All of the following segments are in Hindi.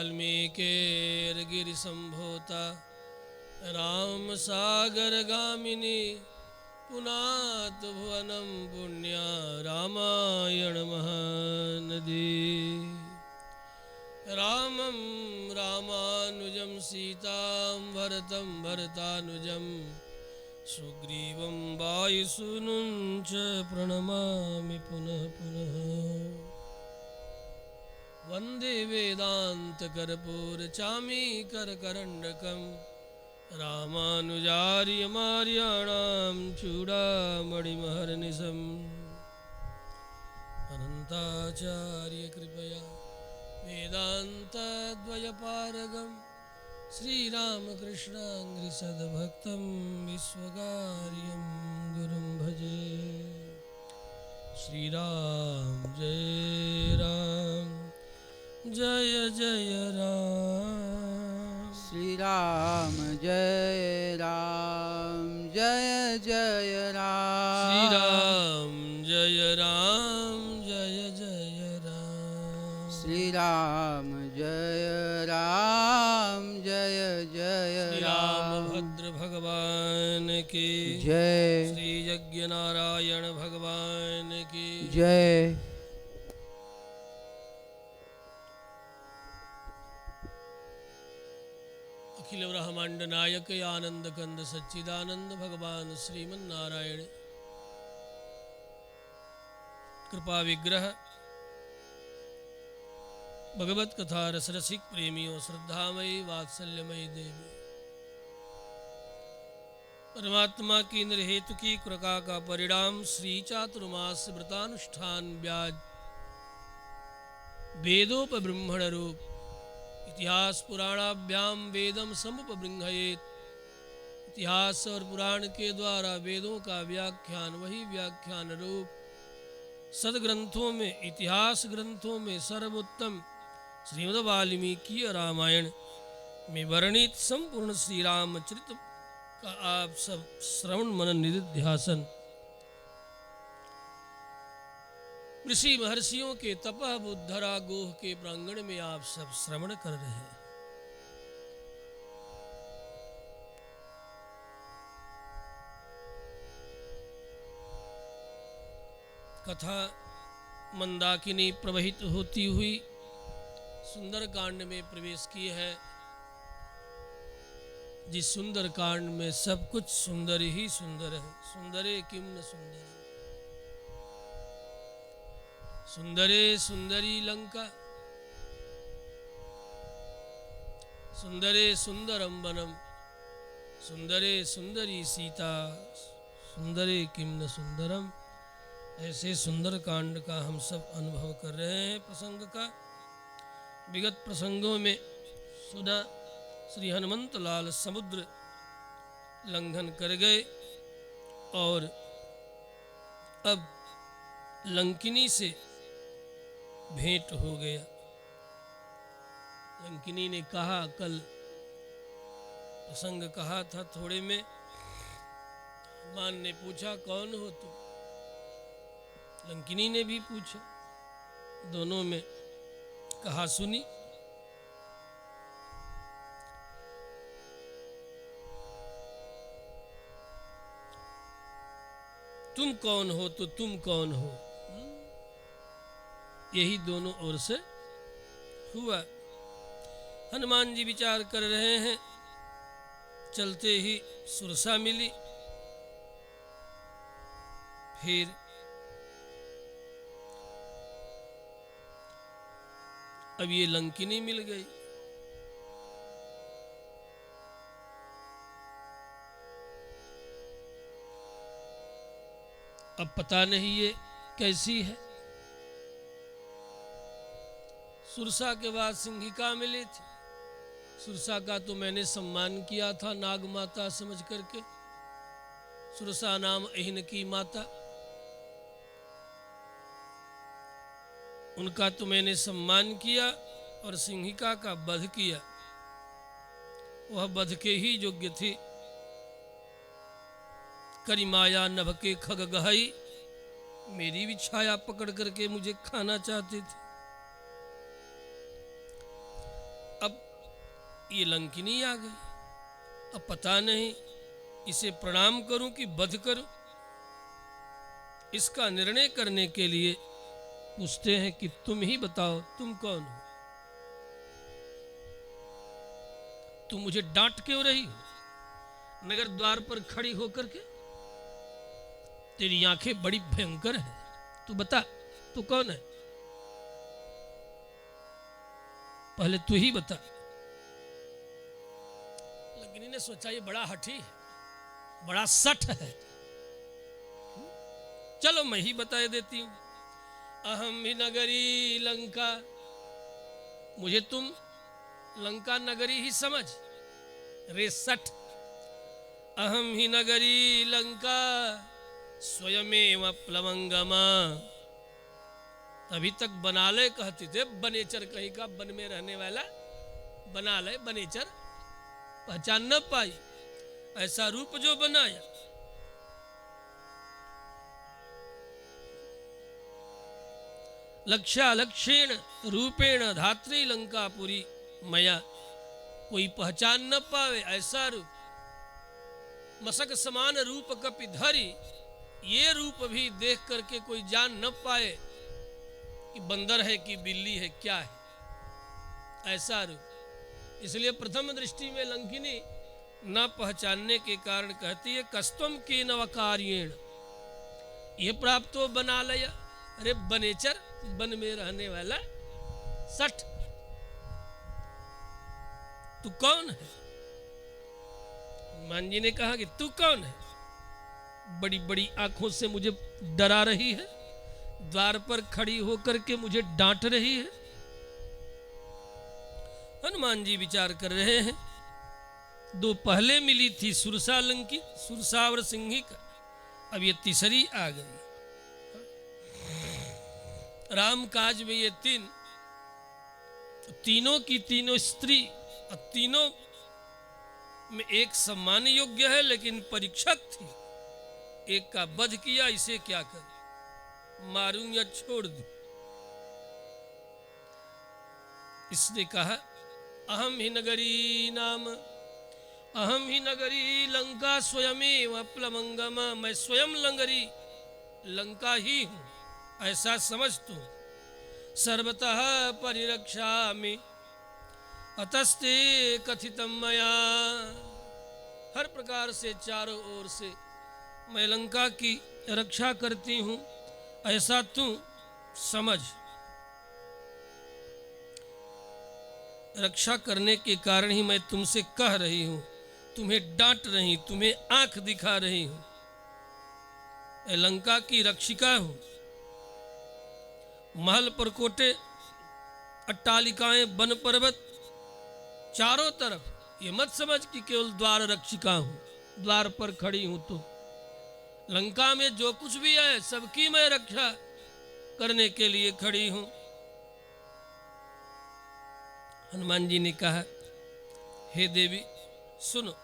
वाल्मीकिर्गिरिसम्भूता रामसागरगामिनी पुनात भुवनं पुण्या रामायण महानदी। रामं रामानुजं सीतां भरतं भरतानुजं सुग्रीवं वायुसूनुं च प्रणमामि पुनः पुनः। वन्दे वेदान्तकर्पूरचामीकरकरण्डकं रामानुजार्यमार्याणां चूडामणिमहर्निशम्। अनन्ताचार्यकृपया वेदान्तद्वयपारगं श्रीरामकृष्णाङ्घ्रिसद्भक्तं विश्वकार्यं गुरुं भजे। श्रीराम जय राम जय जय राम। श्रीराम जय राम जय जय राम। श्रीराम जय राम जय जय राम। श्रीराम जय राम जय जय राम। रामभद्र भगवान की जय। श्री यज्ञ नारायण भगवान की जय। अखिल ब्रह्मांड नायक आनंद कंद सच्चिदानंद भगवान श्रीमन्नारायण कृपा विग्रह भगवत कथा रसरसिक प्रेमियों श्रद्धामयी वात्सल्यमयी देवी परमात्मा की निर्हेतु की कृपा का परिणाम श्री चातुर्मास व्रतानुष्ठान ब्याज वेदोपब्रह्मण रूप इतिहास पुराणाभ्याम वेदम समुपबृंहयेत। इतिहास और पुराण के द्वारा वेदों का व्याख्यान वही व्याख्यान रूप सदग्रंथों में इतिहास ग्रंथों में सर्वोत्तम श्रीमद् वाल्मीकि रामायण में वर्णित संपूर्ण श्री रामचरित का आप सब श्रवण मनन निधिध्यासन ऋषि महर्षियों के तपह बुद्धरा गोह के प्रांगण में आप सब श्रवण कर रहे हैं। कथा मंदाकिनी प्रवहित होती हुई सुंदर कांड में प्रवेश की है। जिस सुंदर कांड में सब कुछ सुंदर ही सुंदर है। सुंदरे किम न सुंदर सुंदरे सुंदरी लंका सुंदरे सुंदरम वनम सुंदरे सुंदरी सीता सुंदरे किम न सुंदरम। ऐसे सुंदर कांड का हम सब अनुभव कर रहे हैं। प्रसंग का विगत प्रसंगों में सुना श्री हनुमंत लाल समुद्र लंघन कर गए और अब लंकिनी से भेंट हो गया। लंकिनी ने कहा, कल प्रसंग कहा था थोड़े में, हनुमान ने पूछा कौन हो तुम? लंकिनी ने भी पूछा, दोनों में कहा सुनी। तुम कौन हो तो तुम कौन हो, यही दोनों ओर से हुआ। हनुमान जी विचार कर रहे हैं। चलते ही सुरसा मिली, फिर अब ये लंकिनी मिल गई। अब पता नहीं ये कैसी है। सुरसा के बाद सिंहिका मिली थी। सुरसा का तो मैंने सम्मान किया था नाग माता समझ करके। सुरसा नाम अहिन की माता, उनका तो मैंने सम्मान किया और सिंहिका का वध किया। वह वध के ही योग्य थी। करी माया नभ के खग गहाई, मेरी भी छाया पकड़ करके मुझे खाना चाहते थे। ये लंकिनी आ गई। अब पता नहीं इसे प्रणाम करूं कि वध करूं। इसका निर्णय करने के लिए पूछते हैं कि तुम ही बताओ, तुम कौन हो? तुम मुझे डांट क्यों रही हो नगर द्वार पर खड़ी होकर के? तेरी आंखें बड़ी भयंकर है। तू बता, तू कौन है? पहले तू ही बता। लंकिनी ने सोचा ये बड़ा हठी है, बड़ा सठ है। चलो मैं ही बता देती हूं। अहम ही नगरी लंका, मुझे तुम लंका नगरी ही समझ। रे सठ, अहम ही नगरी लंका स्वयमेव प्लवंगमा। अभी तक बनाले कहते थे, बनेचर कहीं का, वन में रहने वाला बनाले, बनेचर। पहचान न पाई, ऐसा रूप जो बनाया। लक्ष्यालक्षेण रूपेण धात्री लंकापुरी मया। कोई पहचान न पावे ऐसा रूप। मसक समान रूप कपि धरी, ये रूप भी देख करके कोई जान न पाए कि बंदर है कि बिल्ली है, क्या है, ऐसा रूप। इसलिए प्रथम दृष्टि में लंकिनी न पहचानने के कारण कहती है, कस्तम के नवकार्येण ये प्राप्त हो बना लिया। अरे बनेचर, वन में रहने वाला सठ, तू कौन है? हनुमान जी ने कहा कि तू कौन है? बड़ी बड़ी आंखों से मुझे डरा रही है, द्वार पर खड़ी होकर के मुझे डांट रही है। हनुमान जी विचार कर रहे हैं, दो पहले मिली थी सुरसा लंकी, सुरसावर सिंही का, अब ये तीसरी आ गई। राम काज में ये तीनों की तीनों स्त्री, तीनों में एक सम्मान योग्य है, लेकिन परीक्षक थी। एक का वध किया, इसे क्या कर, मारूं या छोड़ दूं? इसने कहा, अहम ही नगरी नाम, अहम ही नगरी लंका स्वयमेव प्लवंगमा। मैं स्वयं लंगरी लंका ही हूं, ऐसा समझ तू। सर्वतः परिरक्षामि अतस्ते कथितम मया। हर प्रकार से चारों ओर से मैं लंका की रक्षा करती हूं, ऐसा तू समझ। रक्षा करने के कारण ही मैं तुमसे कह रही हूं, तुम्हें डांट रही, तुम्हें आंख दिखा रही हूं। मैं लंका की रक्षिका हूं। महल परकोटे, अट्टालिकाएं, वन पर्वत चारों तरफ, ये मत समझ कि केवल द्वार रक्षिका हूं, द्वार पर खड़ी हूं। तो लंका में जो कुछ भी है सबकी मैं रक्षा करने के लिए खड़ी हूं। हनुमान जी ने कहा, हे देवी सुनो,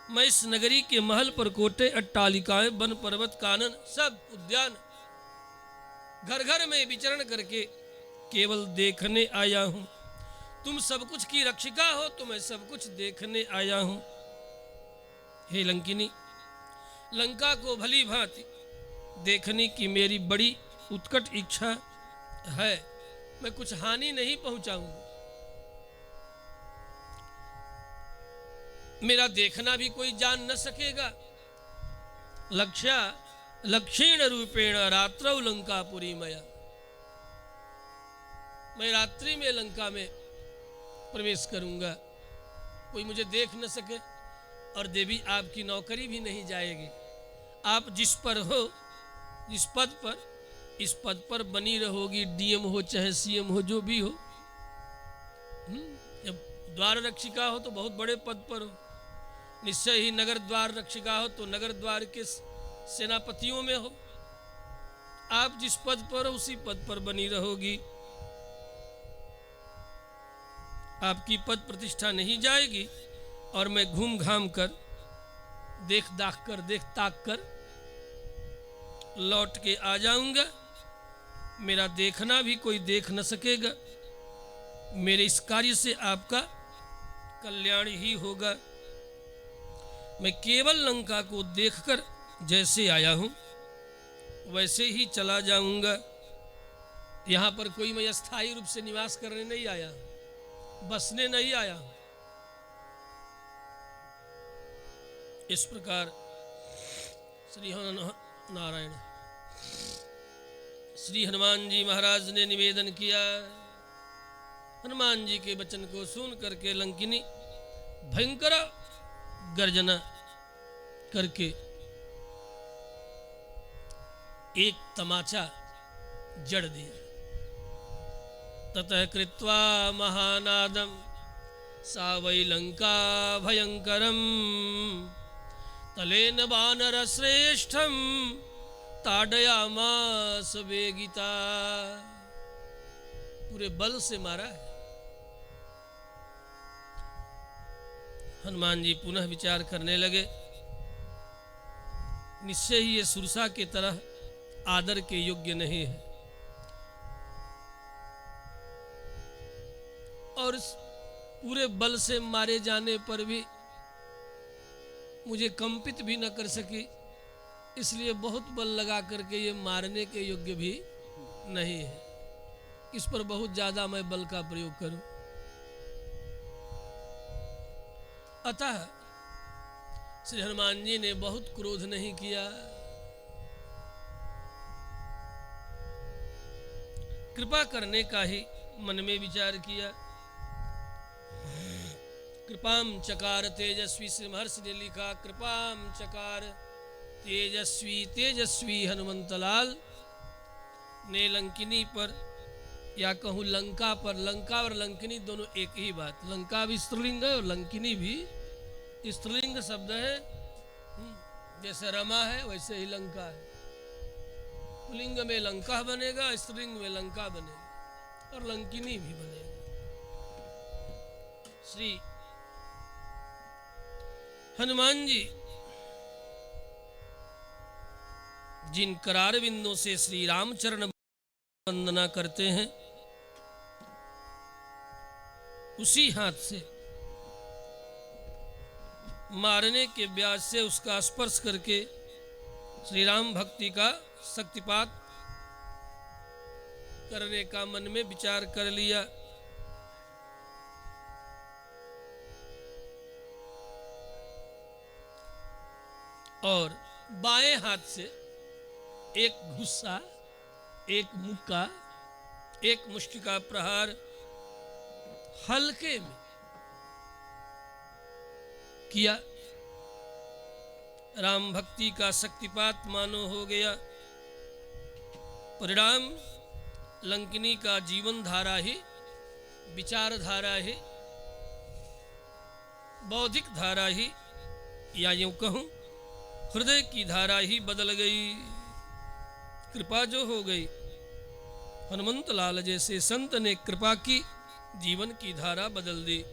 मैं इस नगरी के महल परकोटे, अट्टालिकाएं, वन पर्वत, कानन, सब उद्यान, घर घर में विचरण करके केवल देखने आया हूं। तुम सब कुछ की रक्षिका हो तो मैं सब कुछ देखने आया हूं। हे लंकिनी, लंका को भली भांति देखने की मेरी बड़ी उत्कट इच्छा है। मैं कुछ हानि नहीं पहुंचाऊंगा। मेरा देखना भी कोई जान न सकेगा। लक्षेण रूपेण रात्रौ लंकापुरी मया। मैं रात्रि में लंका में प्रवेश करूंगा, कोई मुझे देख न सके। और देवी, आपकी नौकरी भी नहीं जाएगी। आप जिस पर हो, जिस पद पर, इस पद पर बनी रहोगी। डीएम हो चाहे सीएम हो, जो भी हो। जब द्वार रक्षिका हो तो बहुत बड़े पद पर हो। निश्चय ही नगर द्वार रक्षिका हो तो नगर द्वार के सेनापतियों में हो। आप जिस पद पर हो उसी पद पर बनी रहोगी। आपकी पद प्रतिष्ठा नहीं जाएगी। और मैं घूम घाम कर, देख ताक कर लौट के आ जाऊंगा। मेरा देखना भी कोई देख न सकेगा। मेरे इस कार्य से आपका कल्याण ही होगा। मैं केवल लंका को देखकर जैसे आया हूं वैसे ही चला जाऊंगा। यहाँ पर कोई मैं अस्थायी रूप से निवास करने नहीं आया, बसने नहीं आया। इस प्रकार श्री नारायण श्री हनुमान जी महाराज ने निवेदन किया। हनुमान जी के वचन को सुन करके लंकिनी भयंकर गर्जना करके एक तमाचा जड़ दिया। ततः कृत्वा महानादम सा वै लंका भयंकरम तलेन वानर श्रेष्ठम ताडयामास वेगिता। पूरे बल से मारा है। हनुमान जी पुनः विचार करने लगे, निश्चय ही ये सुरसा के तरह आदर के योग्य नहीं है, और पूरे बल से मारे जाने पर भी मुझे कंपित भी न कर सकी, इसलिए बहुत बल लगा करके ये मारने के योग्य भी नहीं है। इस पर बहुत ज्यादा मैं बल का प्रयोग करूं। अतः श्री हनुमान जी ने बहुत क्रोध नहीं किया। कृपा करने का ही मन में विचार किया। कृपाम चकार तेजस्वी, श्री महर्षि ने लिखा कृपाम चकार तेजस्वी तेजस्वी हनुमंतलाल ने लंकिनी पर, या कहूँ लंका पर, लंका और लंकिनी दोनों एक ही बात। लंका भी स्त्रीलिंग है और लंकिनी भी स्त्रीलिंग शब्द है। जैसे रमा है वैसे ही लंका है। पुलिंग में लंका बनेगा, स्त्रीलिंग में लंका बनेगा और लंकिनी भी बनेगा। श्री हनुमान जी जिन करार बिंदों से श्री रामचरण वंदना करते हैं, उसी हाथ से मारने के ब्याज से उसका स्पर्श करके श्री राम भक्ति का शक्तिपात करने का मन में विचार कर लिया। और बाएं हाथ से एक घुस्सा, एक मुक्का, एक मुष्टि का प्रहार हल्के में किया। राम भक्ति का शक्तिपात मानो हो गया। परिणाम लंकिनी का जीवन धारा ही, विचार धारा ही, बौद्धिक धारा ही, या यूं कहूं हृदय की धारा ही बदल गई। कृपा जो हो गई, हनुमंत लाल जैसे संत ने कृपा की, जीवन की धारा बदल दी।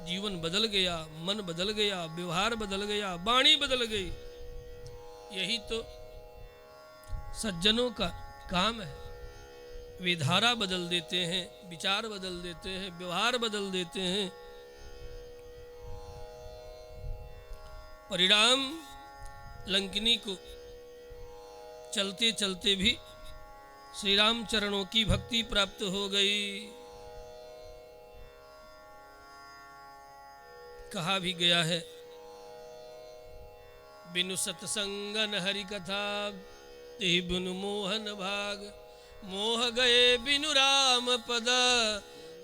जीवन बदल गया, मन बदल गया, व्यवहार बदल गया, वाणी बदल गई। यही तो सज्जनों का काम है। वे धारा बदल देते हैं, विचार बदल देते हैं, व्यवहार बदल देते हैं। परिणाम लंकिनी को चलते चलते भी श्री राम चरणों की भक्ति प्राप्त हो गई। कहा भी गया है, बिनु सत्संगन हरि कथा ते बिनु मोहन भाग, मोह गए बिनु राम पद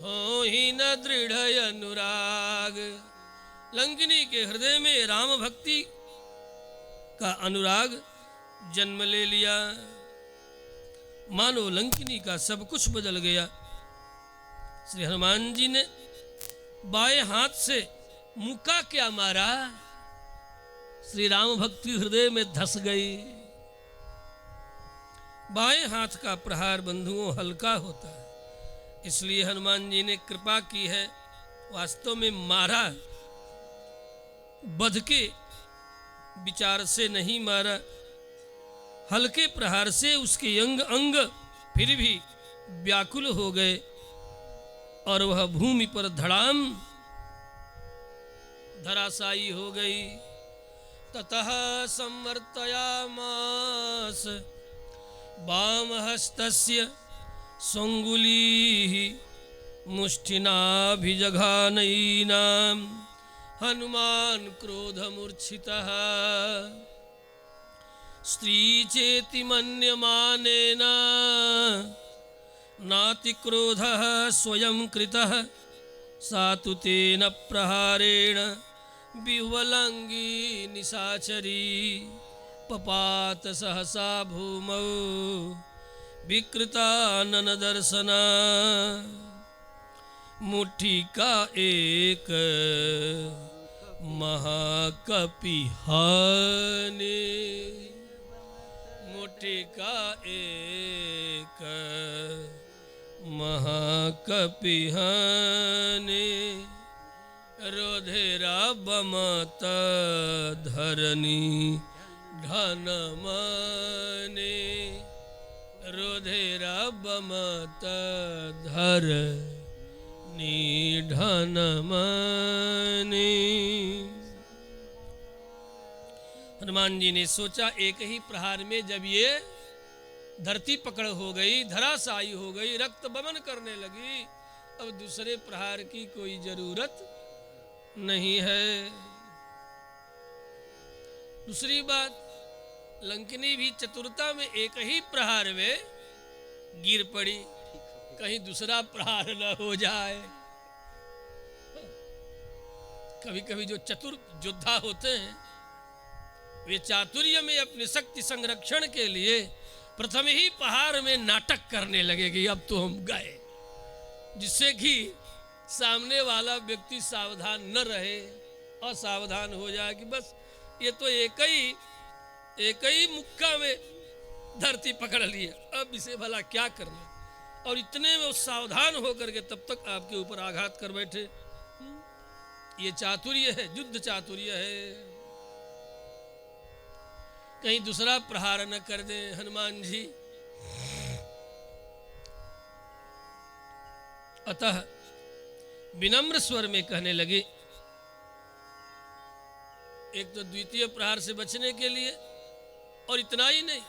हो ही न दृढ़ अनुराग। लंकिनी के हृदय में राम भक्ति का अनुराग जन्म ले लिया। मानो लंकिनी का सब कुछ बदल गया। श्री हनुमान जी ने बाएं हाथ से मुक्का क्या मारा, श्री राम भक्ति हृदय में धस गई। बाएं हाथ का प्रहार बंधुओं हल्का होता है, इसलिए हनुमान जी ने कृपा की है। वास्तव में मारा, बध के विचार से नहीं मारा, हल्के प्रहार से उसके अंग अंग फिर भी व्याकुल हो गए और वह भूमि पर धड़ाम धराशायी हो गई। ततः संवर्तयामास वामहस्तस्य स्वंगुलीः मुष्टिनाभिजघानयीनां हनुमान् क्रोधमूर्छितः। स्त्रीचेति मन्यमानेन नातिक्रोधः स्वयं कृतः। सा तु तेन प्रहारेण विह्वलङ्गी निशाचरी पपात सहसा भूमौ विकृताननदर्शना। मुट्ठी का एक महाकपिहाने, मुट्ठी का एक महाकपिहाने। रोधेरा बमत धरनी ढनमने, रोधेरा बमत धरनी ढनमने। हनुमान जी ने सोचा एक ही प्रहार में जब ये धरती पकड़ हो गई, धराशायी हो गई, रक्त बमन करने लगी, अब दूसरे प्रहार की कोई जरूरत नहीं है। दूसरी बात, लंकिनी भी चतुरता में एक ही प्रहार में गिर पड़ी, कहीं दूसरा प्रहार न हो जाए। कभी कभी जो चतुर योद्धा होते हैं वे चातुर्य में अपनी शक्ति संरक्षण के लिए प्रथम ही प्रहार में नाटक करने लगे कि अब तो हम गए, जिससे कि सामने वाला व्यक्ति सावधान न रहे, असावधान हो जाए कि बस ये तो एक ही मुक्का में धरती पकड़ लिया, अब इसे भला क्या करना। और इतने में वो सावधान होकर के तब तक आपके ऊपर आघात कर बैठे। ये चातुर्य है, युद्ध चातुर्य है। कहीं दूसरा प्रहार न कर दे हनुमान जी। अतः विनम्र स्वर में कहने लगे, एक तो द्वितीय प्रहार से बचने के लिए, और इतना ही नहीं,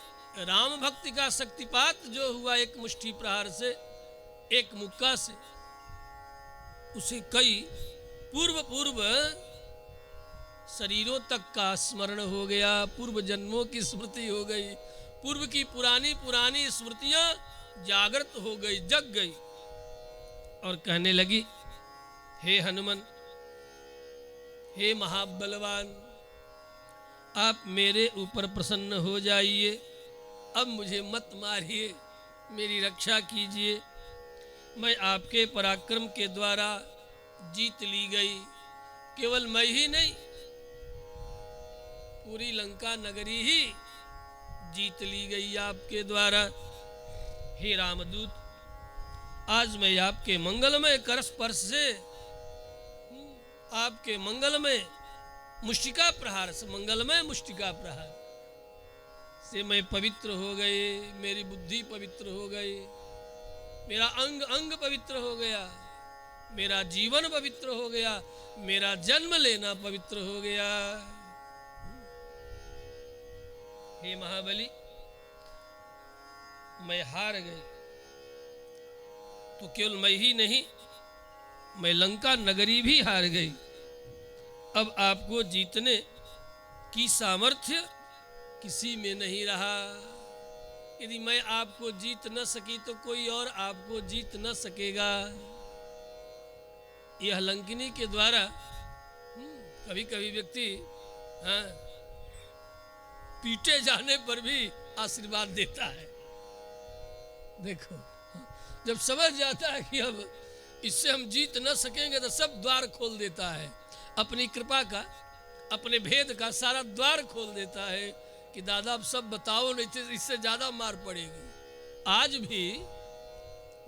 राम भक्ति का शक्तिपात जो हुआ एक मुष्टि प्रहार से, एक मुक्का से, उसे कई पूर्व शरीरों तक का स्मरण हो गया, पूर्व जन्मों की स्मृति हो गई, पूर्व की पुरानी स्मृतियां जागृत हो गई, जग गई। और कहने लगी, हे हनुमान, हे महाबलवान, आप मेरे ऊपर प्रसन्न हो जाइए, अब मुझे मत मारिए, मेरी रक्षा कीजिए। मैं आपके पराक्रम के द्वारा जीत ली गई। केवल मैं ही नहीं, पूरी लंका नगरी ही जीत ली गई आपके द्वारा। हे रामदूत, आज मैं आपके मंगलमय कर स्पर्श से, आपके मंगलमय मुष्टिका प्रहार से, मंगलमय मुष्टिका प्रहार से मैं पवित्र हो गए, मेरी बुद्धि पवित्र हो गई, मेरा अंग अंग पवित्र हो गया, मेरा जीवन पवित्र हो गया, मेरा जन्म लेना पवित्र हो गया। हे महाबली, मैं हार गई तो केवल मैं ही नहीं, मैं लंका नगरी भी हार गई। अब आपको जीतने की सामर्थ्य किसी में नहीं रहा। यदि मैं आपको जीत न सकी तो कोई और आपको जीत न सकेगा। यह लंकिनी के द्वारा कभी कभी व्यक्ति पीटे जाने पर भी आशीर्वाद देता है। देखो, जब समझ जाता है कि अब इससे हम जीत न सकेंगे तो सब द्वार खोल देता है, अपनी कृपा का, अपने भेद का सारा द्वार खोल देता है कि दादा अब सब बताओ, नहीं तो इससे ज्यादा मार पड़ेगी। आज भी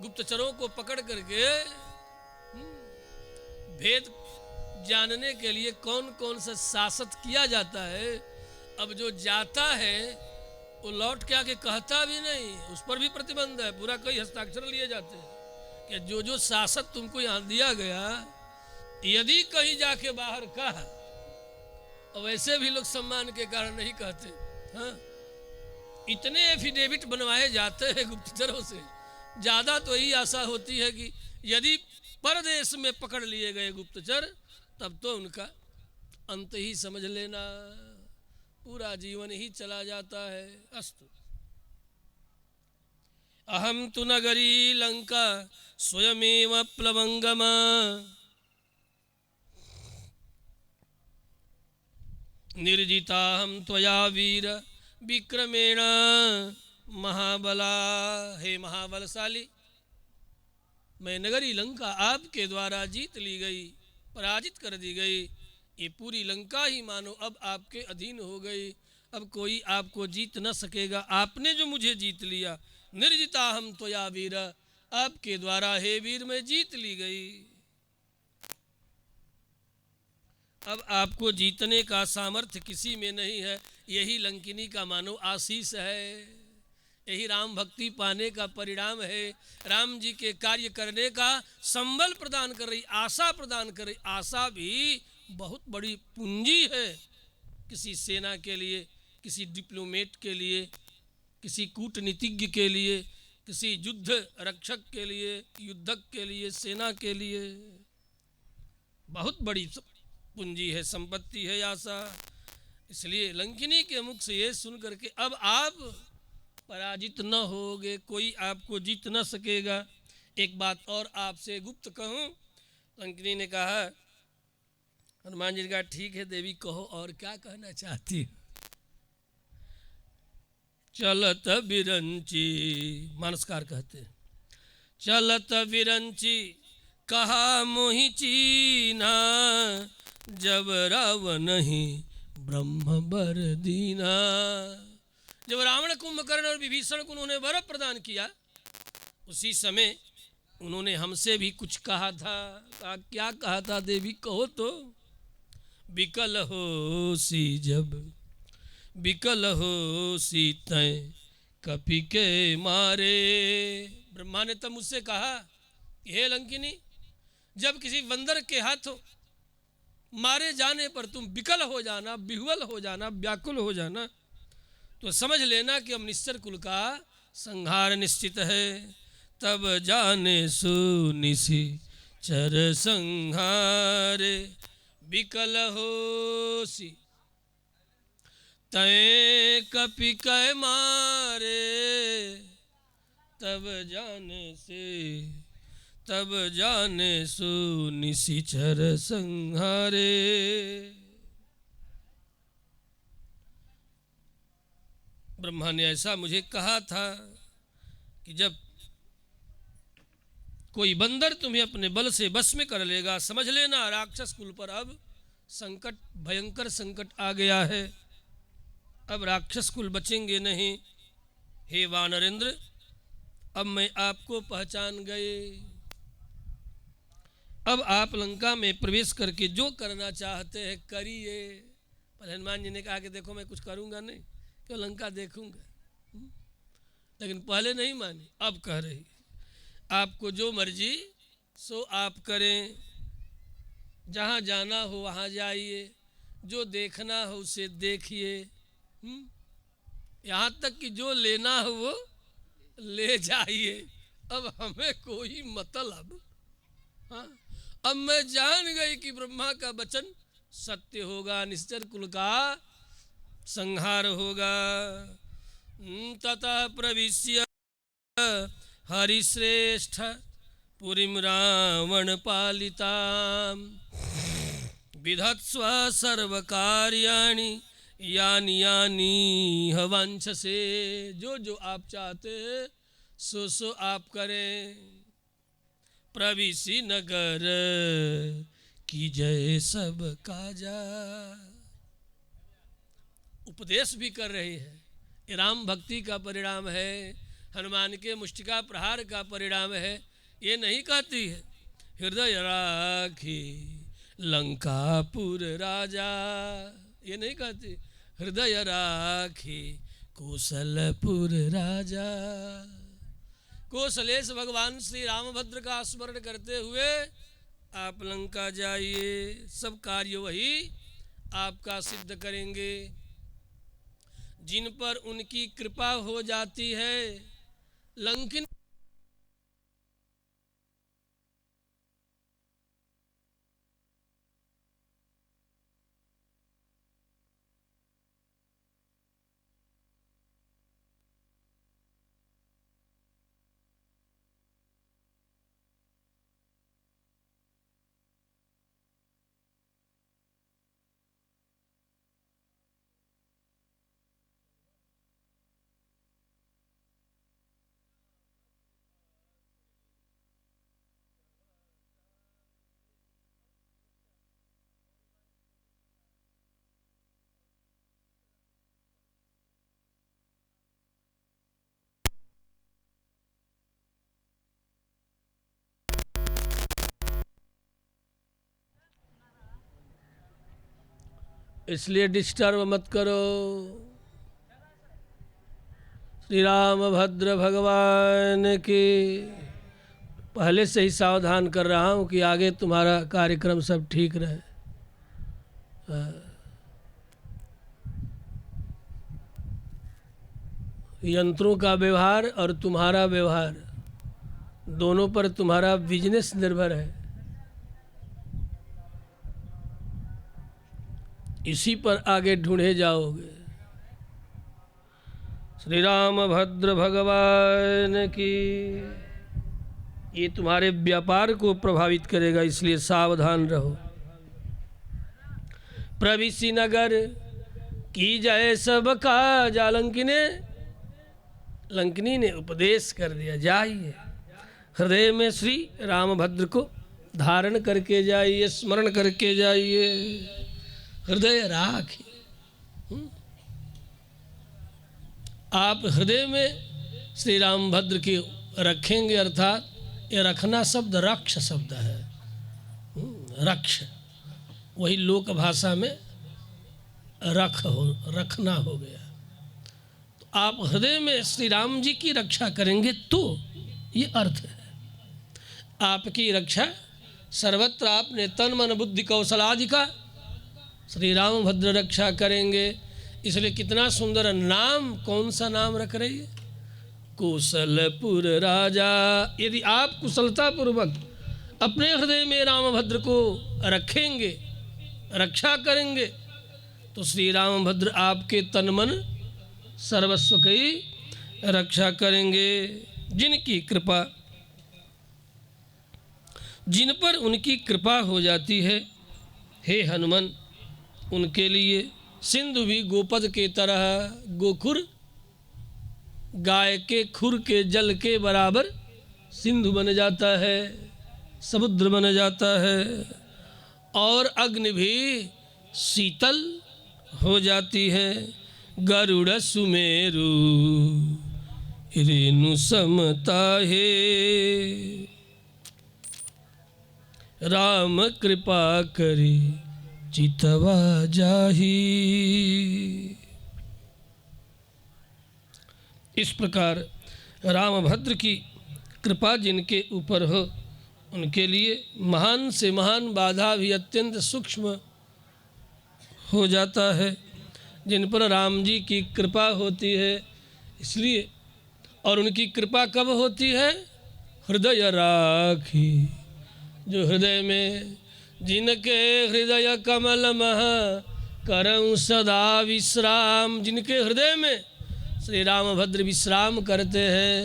गुप्तचरों को पकड़ करके भेद जानने के लिए कौन कौन सा शासक किया जाता है। अब जो जाता है वो लौट के आके कहता भी नहीं, उस पर भी प्रतिबंध है, पूरा कई हस्ताक्षर लिए जाते हैं कि जो शासक तुमको यहाँ दिया गया यदि कहीं जाके बाहर कहा, और वैसे भी लोग सम्मान के कारण नहीं कहते, हाँ, इतने एफिडेविट बनवाए जाते हैं गुप्तचरों से, ज्यादा तो यही आशा होती है कि यदि परदेश में पकड़ लिए गए गुप्तचर, तब तो उनका अंत ही समझ लेना, पूरा जीवन ही चला जाता है। अस्तु। अहम तु नगरी लंका स्वयमेव प्लवंगम, निर्जिताहम त्वया वीर विक्रमेण महाबला। हे महाबलशाली, मैं नगरी लंका आपके द्वारा जीत ली गई, पराजित कर दी गई। ये पूरी लंका ही मानो अब आपके अधीन हो गई, अब कोई आपको जीत न सकेगा। आपने जो मुझे जीत लिया, निर्जिताहम त्वया वीर, आपके द्वारा हे वीर मैं जीत ली गई। अब आपको जीतने का सामर्थ्य किसी में नहीं है। यही लंकिनी का मानो आशीष है, यही राम भक्ति पाने का परिणाम है, राम जी के कार्य करने का संबल प्रदान कर रही, आशा प्रदान कर रही। आशा भी बहुत बड़ी पूंजी है किसी सेना के लिए, किसी डिप्लोमेट के लिए, किसी कूटनीतिज्ञ के लिए, किसी युद्ध रक्षक के लिए, युद्धक के लिए, सेना के लिए बहुत बड़ी पूंजी है, संपत्ति है आशा। इसलिए लंकिनी के मुख से ये सुन करके अब आप पराजित न होगे, कोई आपको जीत न सकेगा। एक बात और आपसे गुप्त कहूँ, लंकिनी ने कहा, हनुमान जी ने कहा ठीक है देवी कहो, और क्या कहना चाहती हो। चलत बिरंची, मानसकार कहते हैं, चलत बिरंची कहा मोहि चीना, जब रावण ही ब्रह्म बर दीना। जब रावण कुंभकर्ण और विभीषण को उन्होंने वर प्रदान किया, उसी समय उन्होंने हमसे भी कुछ कहा था। क्या कहा था देवी कहो तो। विकल हो सी जब, विकल हो सी तय कपि के मारे। ब्रह्मा ने तब मुझसे कहा, हे लंकिनी, जब किसी बंदर के हाथों मारे जाने पर तुम विकल हो जाना, विह्वल हो जाना, व्याकुल हो जाना, तो समझ लेना कि अब निश्चर कुल का संहार निश्चित है। तब जाने सुनिसी चर संहारे, विकल होसी तय कपि कै मारे। तब जाने से, तब जाने सो निशिचर संहारे। ब्रह्मा ने ऐसा मुझे कहा था कि जब कोई बंदर तुम्हें अपने बल से बस में कर लेगा, समझ लेना राक्षस कुल पर अब संकट, भयंकर संकट आ गया है, अब राक्षस कुल बचेंगे नहीं। हे वानरेंद्र, अब मैं आपको पहचान गए, अब आप लंका में प्रवेश करके जो करना चाहते हैं करिए। पर हनुमान जी ने कहा कि देखो मैं कुछ करूंगा नहीं, क्यों लंका देखूंगा। लेकिन पहले नहीं मानी, अब कह रही आपको जो मर्जी सो आप करें, जहाँ जाना हो वहाँ जाइए, जो देखना हो उसे देखिए, यहाँ तक कि जो लेना हो वो ले जाइए। अब हमें कोई मतलब, हाँ, अब मैं जान गई कि ब्रह्मा का वचन सत्य होगा, निश्चर कुल का संहार होगा। ततः प्रविश्य हरिश्रेष्ठ पुरीं रावण पालितां, विधत्स्व सर्व कार्याणि यानि यानि हवांछसे। जो जो आप चाहते हैं सो सो आप करें। प्रविशि नगर की जय सब काजा। उपदेश भी कर रही है, ये राम भक्ति का परिणाम है, हनुमान के मुष्टिका प्रहार का परिणाम है। ये नहीं कहती है हृदय राखी लंकापुर राजा, ये नहीं कहती हृदय राखी कौशलपुर राजा। कौशलेश भगवान श्री रामभद्र का स्मरण करते हुए आप लंका जाइए, सब कार्य वही आपका सिद्ध करेंगे। जिन पर उनकी कृपा हो जाती है, लंकिन इसलिए डिस्टर्ब मत करो। श्री रामभद्र भगवान की पहले से ही सावधान कर रहा हूँ कि आगे तुम्हारा कार्यक्रम सब ठीक रहे। यंत्रों का व्यवहार और तुम्हारा व्यवहार दोनों पर तुम्हारा बिजनेस निर्भर है। इसी पर आगे ढूंढे जाओगे। श्री रामभद्र भगवान की ये तुम्हारे व्यापार को प्रभावित करेगा, इसलिए सावधान रहो। प्रविशि नगर की जय सब काजा, लंकिनी ने उपदेश कर दिया, जाइए हृदय में श्री रामभद्र को धारण करके जाइए, स्मरण करके जाइए, हृदय राखिए। आप हृदय में श्री रामभद्र के रखेंगे, अर्थात ये रखना शब्द रक्ष शब्द है। रक्ष वही लोक भाषा में रखना हो गया। तो आप हृदय में श्री राम जी की रक्षा करेंगे तो ये अर्थ है। आपकी रक्षा सर्वत्र आपने तन मन बुद्धि कौशलादि का श्री रामभद्र रक्षा करेंगे। इसलिए कितना सुंदर नाम, कौन सा नाम रख रही है? कुशलपुर राजा। यदि आप कुशलतापूर्वक अपने हृदय में रामभद्र को रखेंगे, रक्षा करेंगे, तो श्री रामभद्र आपके तन मन सर्वस्व की रक्षा करेंगे। जिनकी कृपा, जिन पर उनकी कृपा हो जाती है, हे हनुमान, उनके लिए सिंधु भी गोपद के तरह, गोखुर गाय के खुर के जल के बराबर सिंधु बन जाता है, समुद्र बन जाता है। और अग्नि भी शीतल हो जाती है। गरुड़ सुमेरु रेणु समता है, राम कृपा करी चितवा जाही। इस प्रकार रामभद्र की कृपा जिनके ऊपर हो, उनके लिए महान से महान बाधा भी अत्यंत सूक्ष्म हो जाता है। जिन पर राम जी की कृपा होती है, इसलिए, और उनकी कृपा कब होती है? हृदय राखी, जो हृदय में, जिनके हृदय कमल मह करऊं सदा विश्राम, जिनके हृदय में श्री रामभद्र विश्राम करते हैं,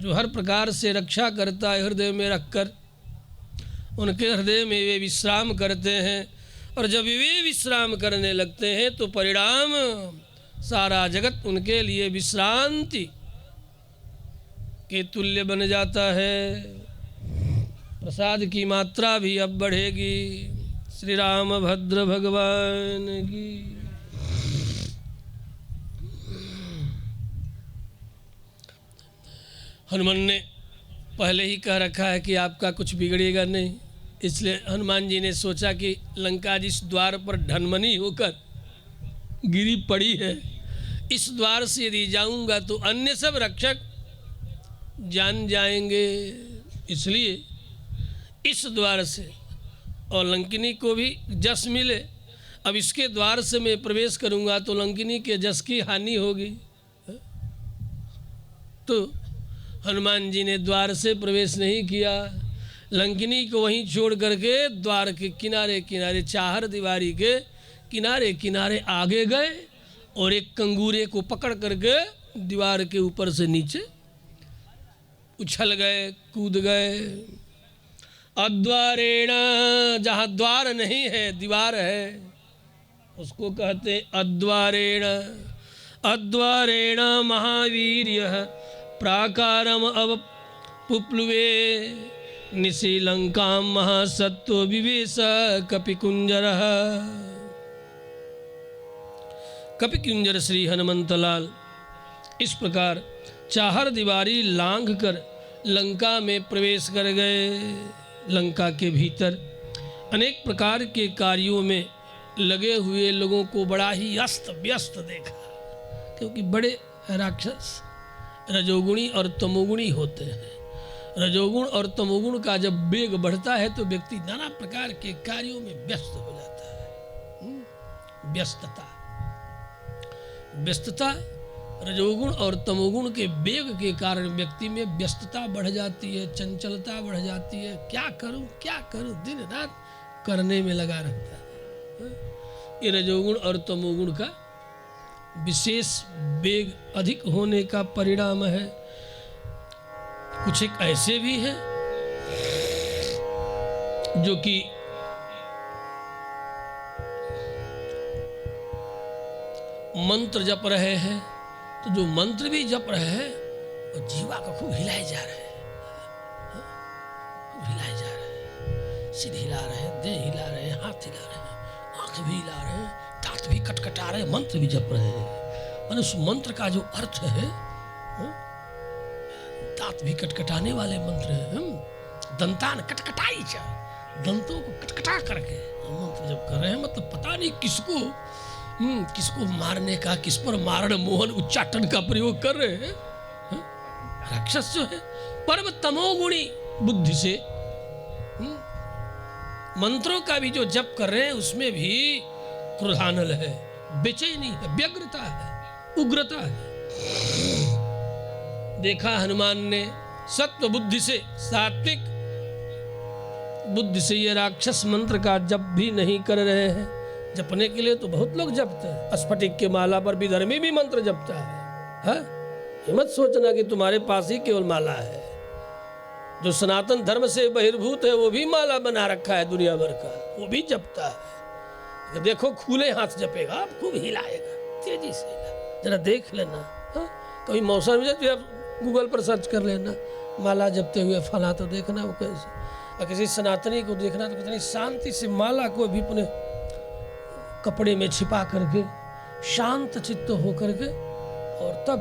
जो हर प्रकार से रक्षा करता है हृदय में रखकर, उनके हृदय में वे विश्राम करते हैं। और जब वे विश्राम करने लगते हैं तो परिणाम सारा जगत उनके लिए विश्रांति के तुल्य बन जाता है। प्रसाद की मात्रा भी अब बढ़ेगी। श्री रामभद्र भगवान की। हनुमान ने पहले ही कह रखा है कि आपका कुछ बिगड़ेगा नहीं, इसलिए हनुमान जी ने सोचा कि लंका जिस द्वार पर ढनमनी होकर गिरी पड़ी है, इस द्वार से यदि जाऊंगा तो अन्य सब रक्षक जान जाएंगे, इसलिए इस द्वार से, और लंकिनी को भी जस मिले। अब इसके द्वार से मैं प्रवेश करूंगा तो लंकिनी के जस की हानि होगी। तो हनुमान जी ने द्वार से प्रवेश नहीं किया, लंकिनी को वहीं छोड़ करके द्वार के किनारे किनारे, चाहर दीवारी के किनारे किनारे आगे गए और एक कंगूरे को पकड़ करके दीवार के ऊपर से नीचे उछल गए, कूद गए। अद्वारेण, जहाँ द्वार नहीं है दीवार है उसको कहते अद्वारेण। अद्वारेण महावीर्यः प्राकारम अवपुप्लुवे निशीलंकां महासत्त्व विवेश कपिकुंजरः। कपिकुंजर श्री हनुमंतलाल इस प्रकार चाहर दीवारी लांघ कर लंका में प्रवेश कर गए। लंका के भीतर अनेक प्रकार के कार्यों में लगे हुए लोगों को बड़ा ही अस्त व्यस्त देखा, क्योंकि बड़े राक्षस रजोगुणी और तमोगुणी होते हैं। रजोगुण और तमोगुण का जब वेग बढ़ता है तो व्यक्ति नाना प्रकार के कार्यों में व्यस्त हो जाता है। व्यस्तता रजोगुण और तमोगुण के वेग के कारण व्यक्ति में व्यस्तता बढ़ जाती है, चंचलता बढ़ जाती है। क्या करूं दिन रात करने में लगा रहता है। ये रजोगुण और तमोगुण का विशेष वेग अधिक होने का परिणाम है। कुछ एक ऐसे भी हैं जो कि मंत्र जप रहे हैं, तो जो मंत्र भी जप रहे हैं वो जीवा को खूब हिलाए जा रहे हैं, हिलाए जा रहे हैं, सिर हिला रहे हैं, देह हिला रहे हैं, हाथ हिला रहे हैं, आंख भी हिला रहे हैं, दांत भी कटकटा रहे हैं, मंत्र भी जप रहे हैं। और उस मंत्र का जो अर्थ है, दांत भी कटकटाने वाले मंत्र हैं। दंतान कटकटाई जा, दंतों को कटकटा करके मंत्र जप कर रहे हैं। मतलब पता नहीं किसको मारने का, किस पर मारण मोहन उच्चाटन का प्रयोग कर रहे हैं। राक्षस जो है परम तमोगुणी बुद्धि से मंत्रों का भी जो जप कर रहे हैं उसमें भी क्रोधानल है, बेचैनी है, व्यग्रता है, उग्रता है। देखा हनुमान ने सत्व बुद्धि से, सात्विक बुद्धि से ये राक्षस मंत्र का जप भी नहीं कर रहे हैं। जपने के लिए तो बहुत लोग जपते हैं। स्फटिक के माला पर विधर्मी भी मंत्र जपता है। ये मत सोचना कि तुम्हारे पास ही केवल माला है। जो सनातन धर्म से बहिर्भूत है वो भी माला बना रखा है दुनिया भर का, वो भी जपता है। देखो खुले हाथ जपेगा, आप खूब हिलाएगा, तेजी से हिला, जरा देख लेना। कभी मौसम मिले तो आप गूगल पर सर्च कर लेना, माला जपते हुए फला, तो देखना वो कैसे। और किसी सनातनी को देखना तो कितनी शांति से माला को भी अपने कपड़े में छिपा करके शांत चित्त होकर के, और तब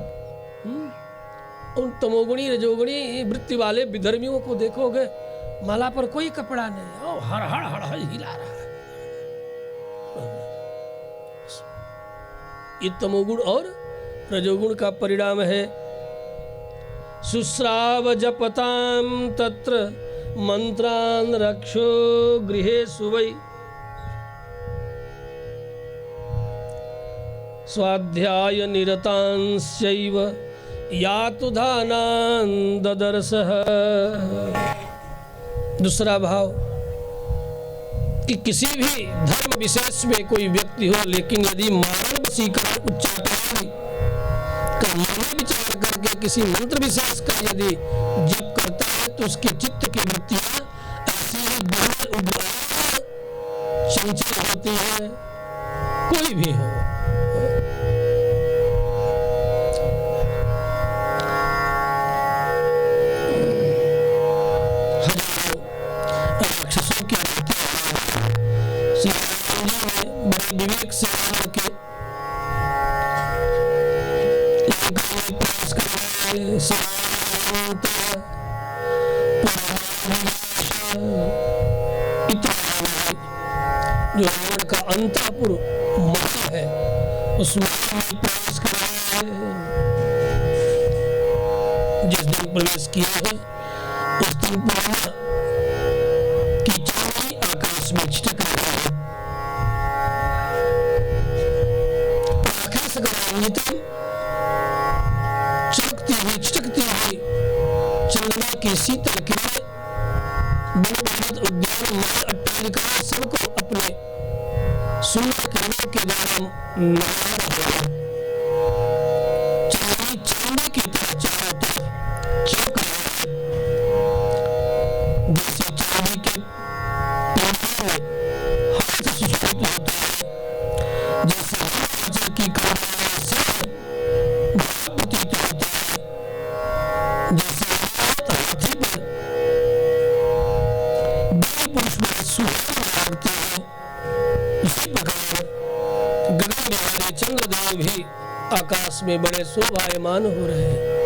उन तमोगुणी रजोगुणी वृत्ति वाले विधर्मियों को देखोगे माला पर कोई कपड़ा नहीं, ओ हर हर हर हर हिला रहा है। ये तमोगुण और रजोगुण का परिणाम है। शुश्राव जपताम तत्र मंत्रान रक्षो गृहेषु वै स्वाध्याय निरतांश्चैव यातु दानान् ददर्शः। दूसरा भाव कि किसी भी धर्म विशेष में कोई व्यक्ति हो, लेकिन यदि मारण वशीकरण उच्चाटन का मन विचार करके किसी मंत्र विशेष का यदि जप करता है तो उसके चित्त की वृत्तियां ऐसी ही चंचल होती है। कोई भी हो, राक्षसों की बड़े विवेक से के जो रावण का अंतःपुर मत है उसमें प्रवेश कर रहे हैं। जिस दिन प्रवेश किया है उस दिन रंजितम, चमकती हुई चिटकती हुई चंद्रमा की शीतल किरणें वन पर्वत उद्यान महल अट्टालिकाएं सबको अपने सुंदर किरणों के द्वारा नवा रहा है। चांदी चांदी की तरह चारों तरफ चमक रहा है। जैसे चांदी के पैमाने में हाथ से सुशोभित होता है, जैसे हिमाचल की कलाओं से भव्य प्रतीत होता है, जैसे हाथी पर बड़े पुरुष बड़े सुहावने लगते हैं, इसी प्रकार गगन में हमारे चंद्रदेव भी आकाश में बड़े शोभायमान हो रहे हैं।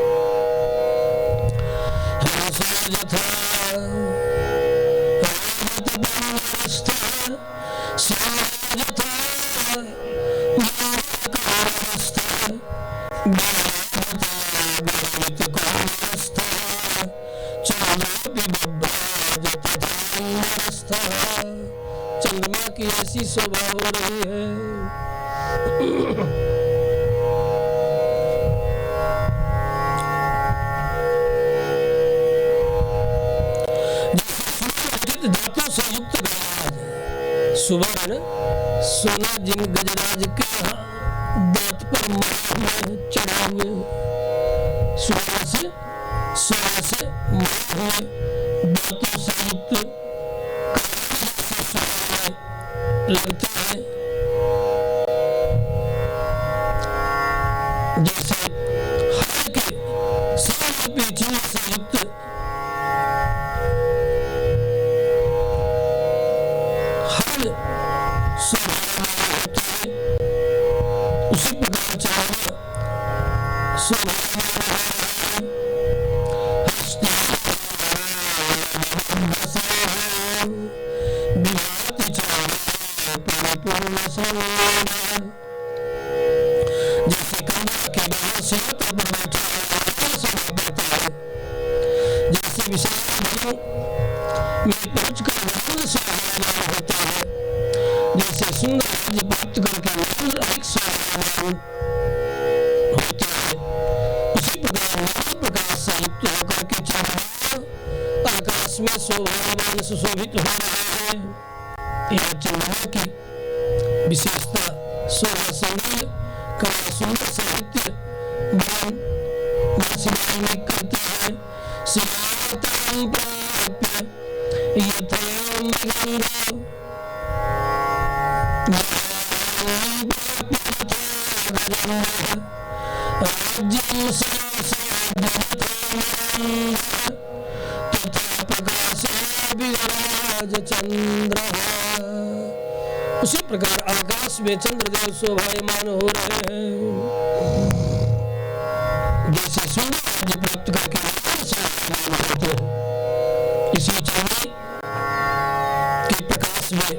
चंद्रमा की ऐसी शोभा हो रही है। धातु से युक्त गजराज, सुवर्ण सोना जिन गजराज के दांत पर मरे चढ़े हुए, सोना से मरे हुए दांतों से युक्त लगता है। जैसे हर के सारे पेचियों से युक्त हर स्वभाव होता है, उसी प्रकार चंद्रमा स्वभाव जैसे कमरा के बाहर सिंहासन पर बैठा पड़ता है, जैसे विशाल में पहुंचकर आनंद से आराम होता है, जैसे सुंदर राज्य प्राप्त करके आनंद अधिक स्वाभाविक होता है, उसी प्रकार नाना प्रकार से युक्त होकर के चंद्रमा आकाश में शोभावान सुशोभित हो रहा है। यह चंद्रमा की विशेषता शोभा संगीत कला सुंदर साहित्य ज्ञान वार्षिक करते हैं। शिवातरं प्राप्य यथा मृगंगो राज्यं तथा प्रकाशो विराज चंद्रः। उसी प्रकार आकाश में चंद्रदेव शोभायमान हो रहे हैं। जैसे सूर्य राज्य प्राप्त करके होते हैं, इसी चांदी के प्रकाश में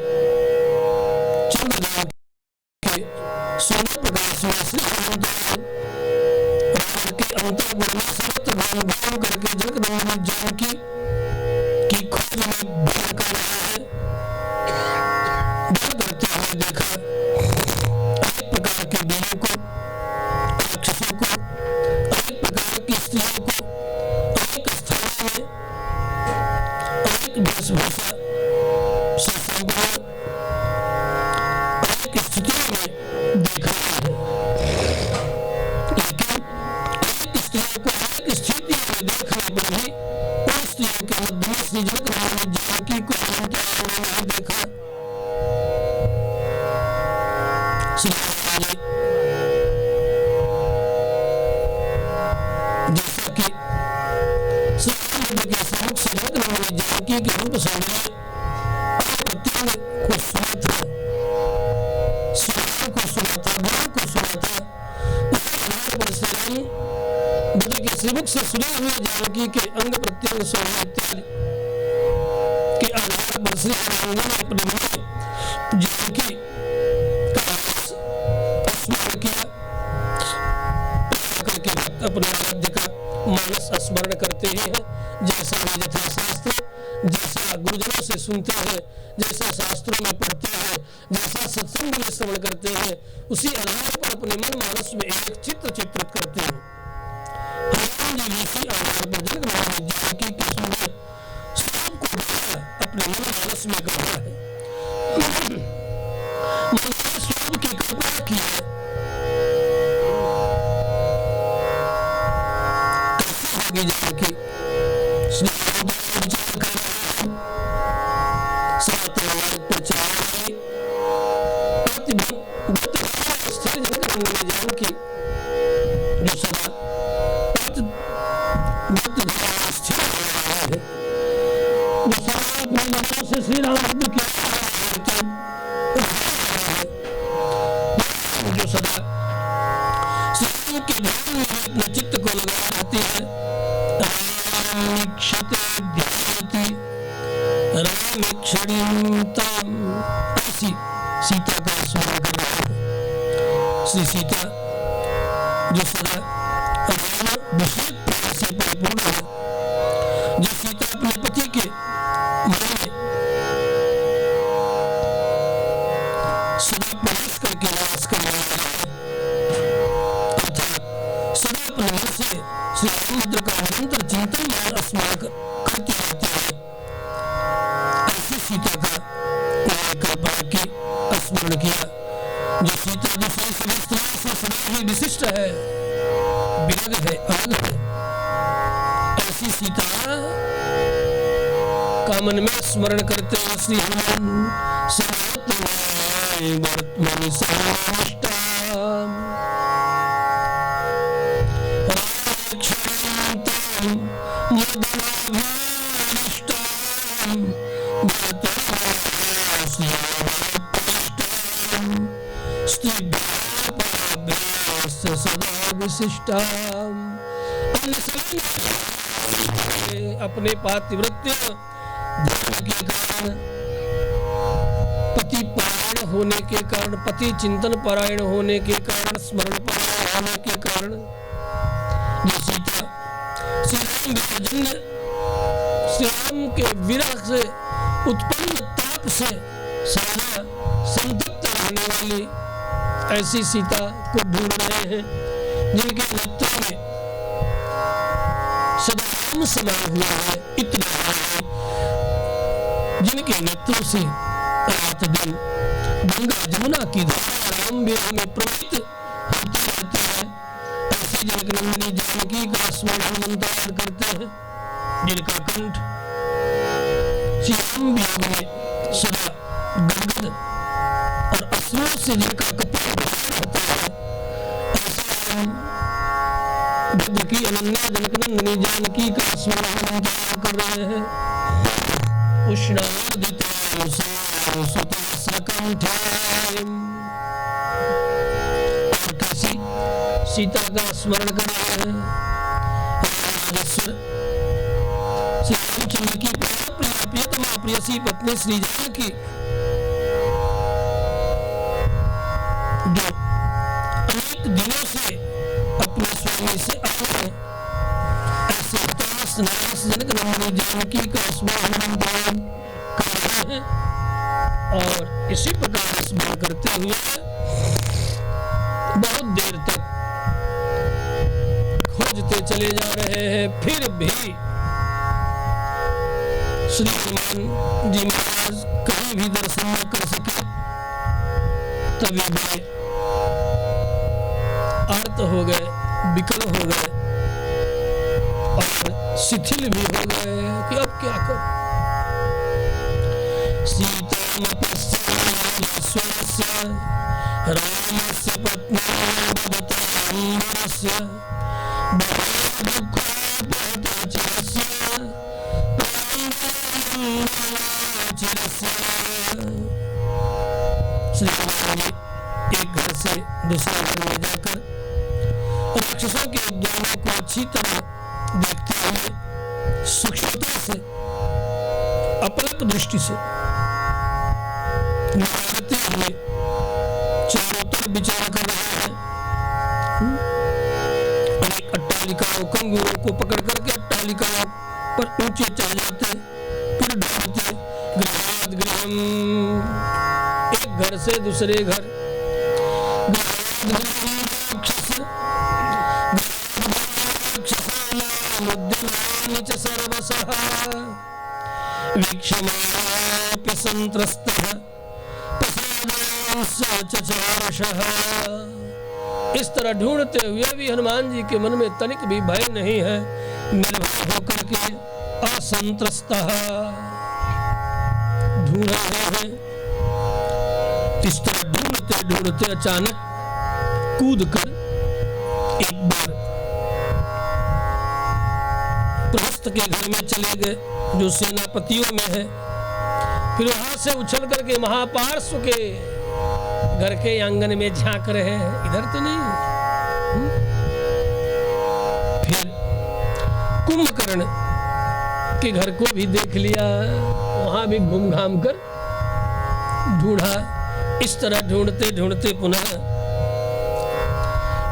चंद्रदेव के सोलह प्रकाश में श्री के अंतर्गुण में सर्वत्र घूम घूम करके जगदम्ब जानकी की खोज में भर कर रहा है। देखा अनेक प्रकार के देवों को, राक्षसों को, अनेक प्रकार की स्त्रियों को, अनेक स्थानों में अनेक वेशभूषा से संपन्न अनेक स्थितियों में देखा है, लेकिन अनेक स्त्रियों को अनेक स्थितियों में देखने पर भी उन स्त्रियों के मध्य में श्री जगन्नाथ जानकी को नहीं देखा। जैसा कि के सम्मुख से जानकी के रूप से प्रत्यंग को सुना था, स्वयं को सुना था, गुरु को सुना था, बुद्ध के श्रीमुख से सुने हुए जानकी के अंग प्रत्यंग सोना इत्यादि के आधार पर श्री राम ने अपने मन जानकी अपने राज्य का मानस स्मरण करते हैं। जैसा यथाशास्त्र, जैसा जैसा गुरुजनों से सुनते हैं, जैसा शास्त्रों में पढ़ते हैं, जैसा सत्संग में श्रवण करते हैं, उसी आधार पर अपने मन मानस में एक चित्र चित्रित करते हैं। हनुमान जी इसी आधार पर जनक महाराज जी की कृष्ण ने स्वरूप को अपने मन मानस में गढ़ा है, स्वरूप की कल्पना की है। कैसे होगी जानकी? श्री श्री राम जो सदा श्री के ध्यान में अपने चित्त को लगा रहती है। ऐसी सीता का स्मरण कर रहे हैं। श्री सीता जो सदा विशेष प्रेम से परिपूर्ण है, जो सीता अपने पति के मन में सदा प्रवेश करके वास कर रहा है, अर्थात सदा अपने मन से श्री रामचंद्र का निरंतर चिंतन और स्मरण करती रहती है। ऐसी सीता का कल्पना की, स्मरण किया, जो सीता दूसरे सभी स्त्रियों से सदा ही विशिष्ट है, विलग है, अलग है। ऐसी सीता का मन में स्मरण करते हैं श्री हनुमान वर्तमान सदा विशिष्टा। अपने पातिव्रत्य धर्म के कारण, पति परायण होने के कारण, पति चिंतन परायण होने के कारण, स्मरण परायण होने के कारण ये सीता श्री राम के विरह से उत्पन्न ताप से सदा संतप्त रहने वाली ऐसी सीता को ढूंढ रहे हैं, जिनके नेत्रों में सदा राम समाया हुआ है। इतना जिनके नेत्रों से रात दिन गंगा जमुना की धारा राम विरह में प्रवहित होती रहती है। ऐसी जनक नंदिनी जानकी का स्मरण मंत्रायण करते हैं, जिनका कंठ श्री राम वियोग में सदा गदगद और अश्रुओं से जिनका कपड़ा होता है। ऐसा बुद्ध की अनन्या जनक नंदिनी जानकी का स्मरण मंत्रायण कर रहे हैं। और कैसी सीता का स्मरण कर रहे हैं। श्री रामचंद्र की प्रियतमा प्रियसी पत्नी श्री जानकी जो अनेक दिनों से अपने स्वामी से अलग है, ऐसे जनक नंदिनी जानकी का स्मरण कर रहे हैं। और इसी प्रकार स्मरण करते हुए बहुत देर तक खोजते चले जा रहे हैं, फिर भी श्री हनुमान जी महाराज कहीं भी दर्शन न कर सके। तभी वे आर्त हो गए, विकल हो गए और शिथिल भी हो गए कि अब क्या करें। सीता रामस्य पत्नी श्री राम एक घर से दूसरे घर में जाकर राक्षसों के उद्यानों को अच्छी तरह देखते हुए सूक्ष्मता से, अपलक दृष्टि से निहारते हुए चारों तरफ विचार कर रहे हैं। अनेक अट्टालिकाओं कंगूरों को पकड़ करके अट्टालिकाओं पर ऊंचे चढ़ जाते, फिर ढूंढते गृहात् गृहम्, एक घर से दूसरे घर, सर्वशः वीक्षमाणोऽपि संत्रस्तः चचारशः। इस तरह ढूंढते हुए भी हनुमान जी के मन में तनिक भी भय नहीं है, निर्भय होकर के असंत्रस्तः ढूंढ रहे हैं। इस तरह ढूंढते ढूंढते अचानक कूद कर एक बार प्रहस्त के घर में चले गए, जो सेनापतियों में है। फिर वहां से उछल करके महापार्श्व के घर के आंगन में झांक रहे हैं, इधर तो नहीं। फिर कुंभकर्ण के घर को भी देख लिया, वहां भी घूम घाम कर ढूंढा। इस तरह ढूंढते ढूंढते पुनः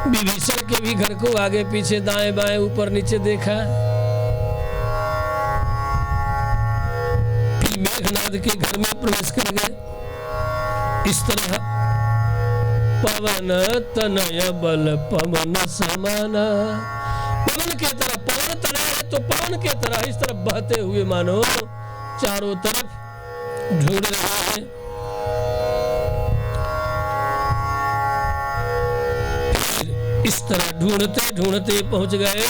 विभीषण के भी घर को आगे पीछे दाएं बाएं ऊपर नीचे देखा। फिर मेघनाद के घर में प्रवेश कर गए। इस तरह पवन तनय बल पवन समाना, पवन के तरह, पवन तनय है तो पवन के तरह इस तरह बहते हुए मानो चारों तरफ ढूंढ रहे हैं। इस तरह ढूंढते ढूंढते पहुंच गए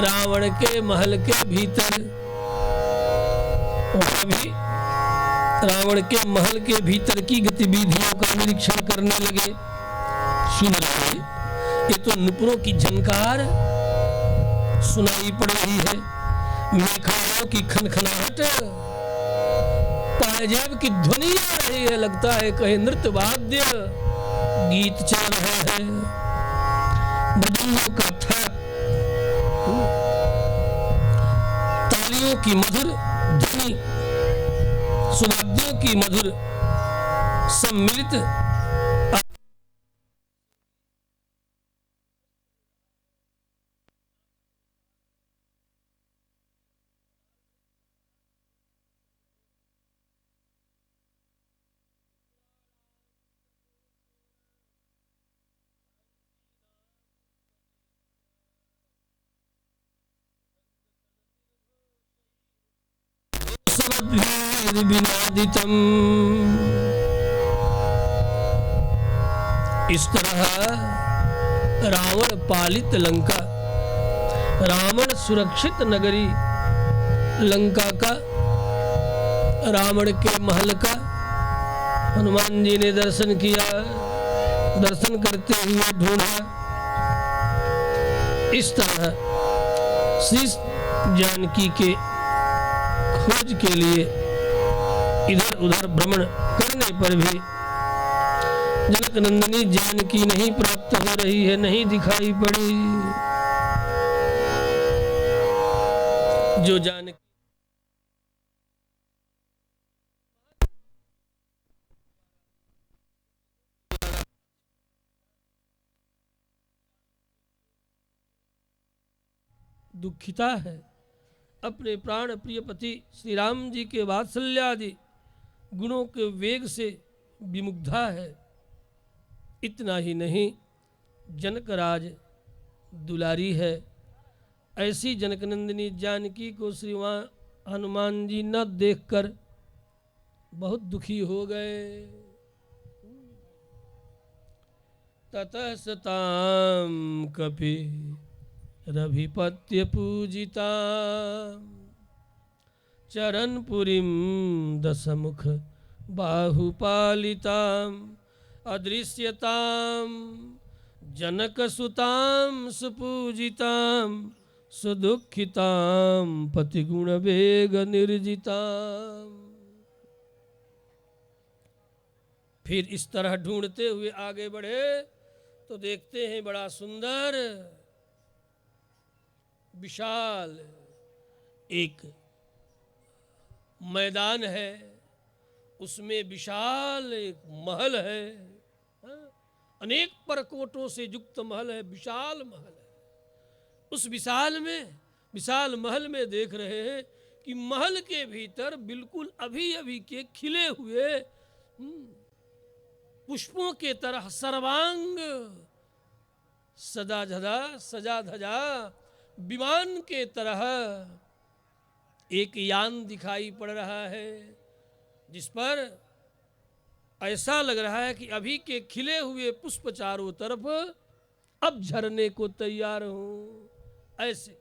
रावण के महल के भीतर। वहां भी रावण के महल के भीतर की गतिविधियों का निरीक्षण करने लगे। सुन रहे, ये तो नुपुरों की झनकार सुनाई पड़ रही है, मेखलाओं की खनखनाहट, पाजेब की ध्वनि आ रही है। लगता है कहीं नृत्य वाद्य गीत चल रहे हैं, मृदंगों का था, तालियों की मधुर ध्वनि, सुवाद्यों की मधुर सम्मिलित विनादितम। इस तरह रावण पालित लंका, रावण सुरक्षित नगरी लंका का, रावण के महल का हनुमान जी ने दर्शन किया। दर्शन करते हुए ढूंढा। इस तरह श्री जानकी के खोज के लिए इधर उधर भ्रमण करने पर भी जनक नंदिनी जानकी नहीं प्राप्त हो रही है, नहीं दिखाई पड़ी। जो जानकी दुखिता है, अपने प्राण प्रिय पति श्री राम जी के वात्सल्यादि गुणों के वेग से विमुग्धा है। इतना ही नहीं, जनकराज दुलारी है। ऐसी जनकनंदिनी जानकी को श्री हनुमान जी न देखकर बहुत दुखी हो गए। ततः सताम कपि रभिपत्य पूजिता चरणपुरीं दशमुख बाहुपालितां अदृश्यतां जनकसुतां सुपूजितां सुदुःखितां पतिगुणवेग निर्जितां। फिर इस तरह ढूंढते हुए आगे बढ़े तो देखते हैं बड़ा सुंदर विशाल एक मैदान है, उसमें विशाल एक महल है, अनेक परकोटों से युक्त महल है, विशाल महल है। उस विशाल महल में देख रहे हैं कि महल के भीतर बिल्कुल अभी अभी के खिले हुए पुष्पों के तरह सर्वांग सजा धजा विमान के तरह एक यान दिखाई पड़ रहा है, जिस पर ऐसा लग रहा है कि अभी के खिले हुए पुष्प चारों तरफ अब झरने को तैयार हो। ऐसे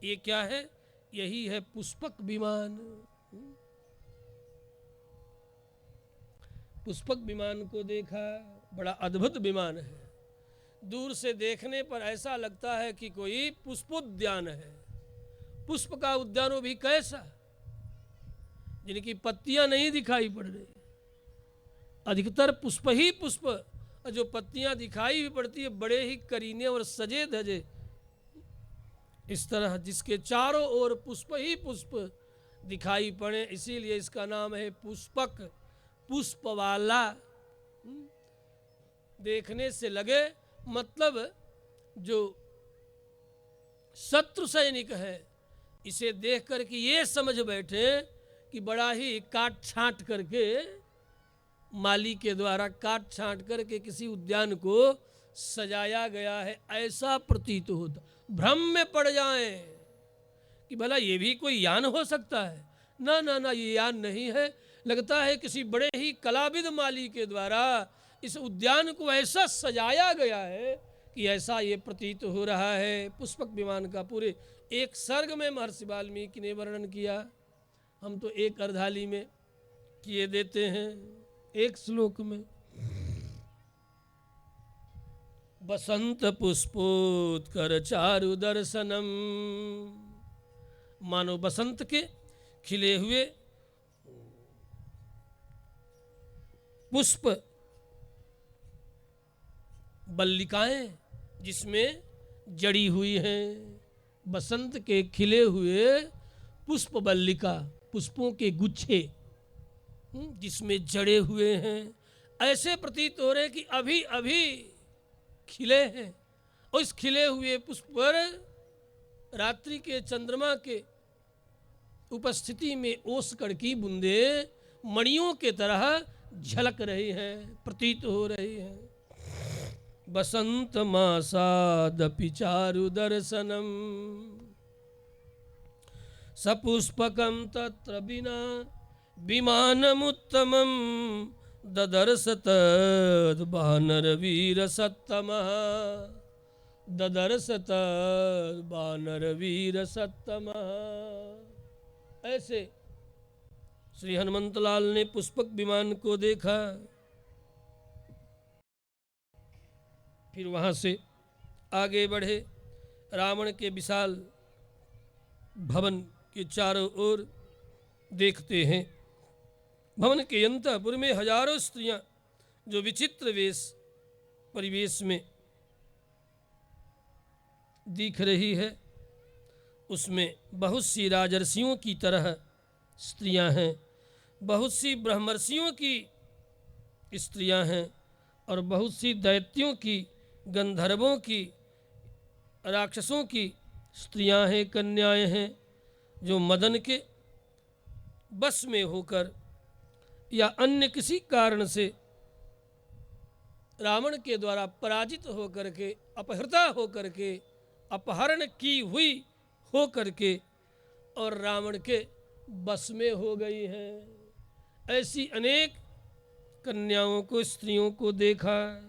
ये क्या है? यही है पुष्पक विमान। पुष्पक विमान को देखा, बड़ा अद्भुत विमान है। दूर से देखने पर ऐसा लगता है कि कोई पुष्पोद्यान है। पुष्प का उद्यान भी कैसा, जिनकी पत्तियां नहीं दिखाई पड़ रही, अधिकतर पुष्प ही पुष्प, और जो पत्तियां दिखाई भी पड़ती है बड़े ही करीने और सजे धजे, इस तरह जिसके चारों ओर पुष्प ही पुष्प दिखाई पड़े, इसीलिए इसका नाम है पुष्पक, पुष्प वाला। देखने से लगे, मतलब जो शत्रु सैनिक है इसे देख कर के ये समझ बैठे कि बड़ा ही काट छांट करके, माली के द्वारा काट छांट करके किसी उद्यान को सजाया गया है, ऐसा प्रतीत होता। भ्रम में पड़ जाएं कि भला ये भी कोई यान हो सकता है। ना ना ना, ये यान नहीं है, लगता है किसी बड़े ही कलाविद माली के द्वारा इस उद्यान को ऐसा सजाया गया है कि ऐसा ये प्रतीत हो रहा है। पुष्पक विमान का पूरे एक सर्ग में महर्षि वाल्मीकि ने वर्णन किया, हम तो एक अर्धाली में किए देते हैं, एक श्लोक में। बसंत पुष्पोत्कर चारु दर्शनम, मानो बसंत के खिले हुए पुष्प बल्लिकाएं जिसमें जड़ी हुई हैं, बसंत के खिले हुए पुष्प बल्लिका, पुष्पों के गुच्छे जिसमें जड़े हुए हैं, ऐसे प्रतीत हो रहे कि अभी अभी खिले हैं। और इस खिले हुए पुष्प पर रात्रि के चंद्रमा के उपस्थिति में ओसकड़ की बूंदे मणियों के तरह झलक रही हैं, प्रतीत हो रही हैं। बसंत मासादपि चारु दर्शनम सपुष्पकं तत्र बिना विमानमुत्तमं ददर्श तद् वानरवीर सत्तमः, ददर्श तद् वानरवीर सत्तमः। ऐसे श्री हनुमंतलाल ने पुष्पक विमान को देखा। फिर वहाँ से आगे बढ़े, रावण के विशाल भवन के चारों ओर देखते हैं। भवन के अंतःपुर में हजारों स्त्रियां जो विचित्र परिवेश में दिख रही है, उसमें बहुत सी राजर्षियों की तरह स्त्रियां हैं, बहुत सी ब्रह्मर्षियों की स्त्रियां हैं, और बहुत सी दैत्यों की, गंधर्वों की, राक्षसों की स्त्रियां हैं, कन्याएं हैं, जो मदन के बस में होकर या अन्य किसी कारण से रावण के द्वारा पराजित होकर के, अपहृता होकर के, अपहरण की हुई होकर के और रावण के बस में हो गई हैं। ऐसी अनेक कन्याओं को, स्त्रियों को देखा।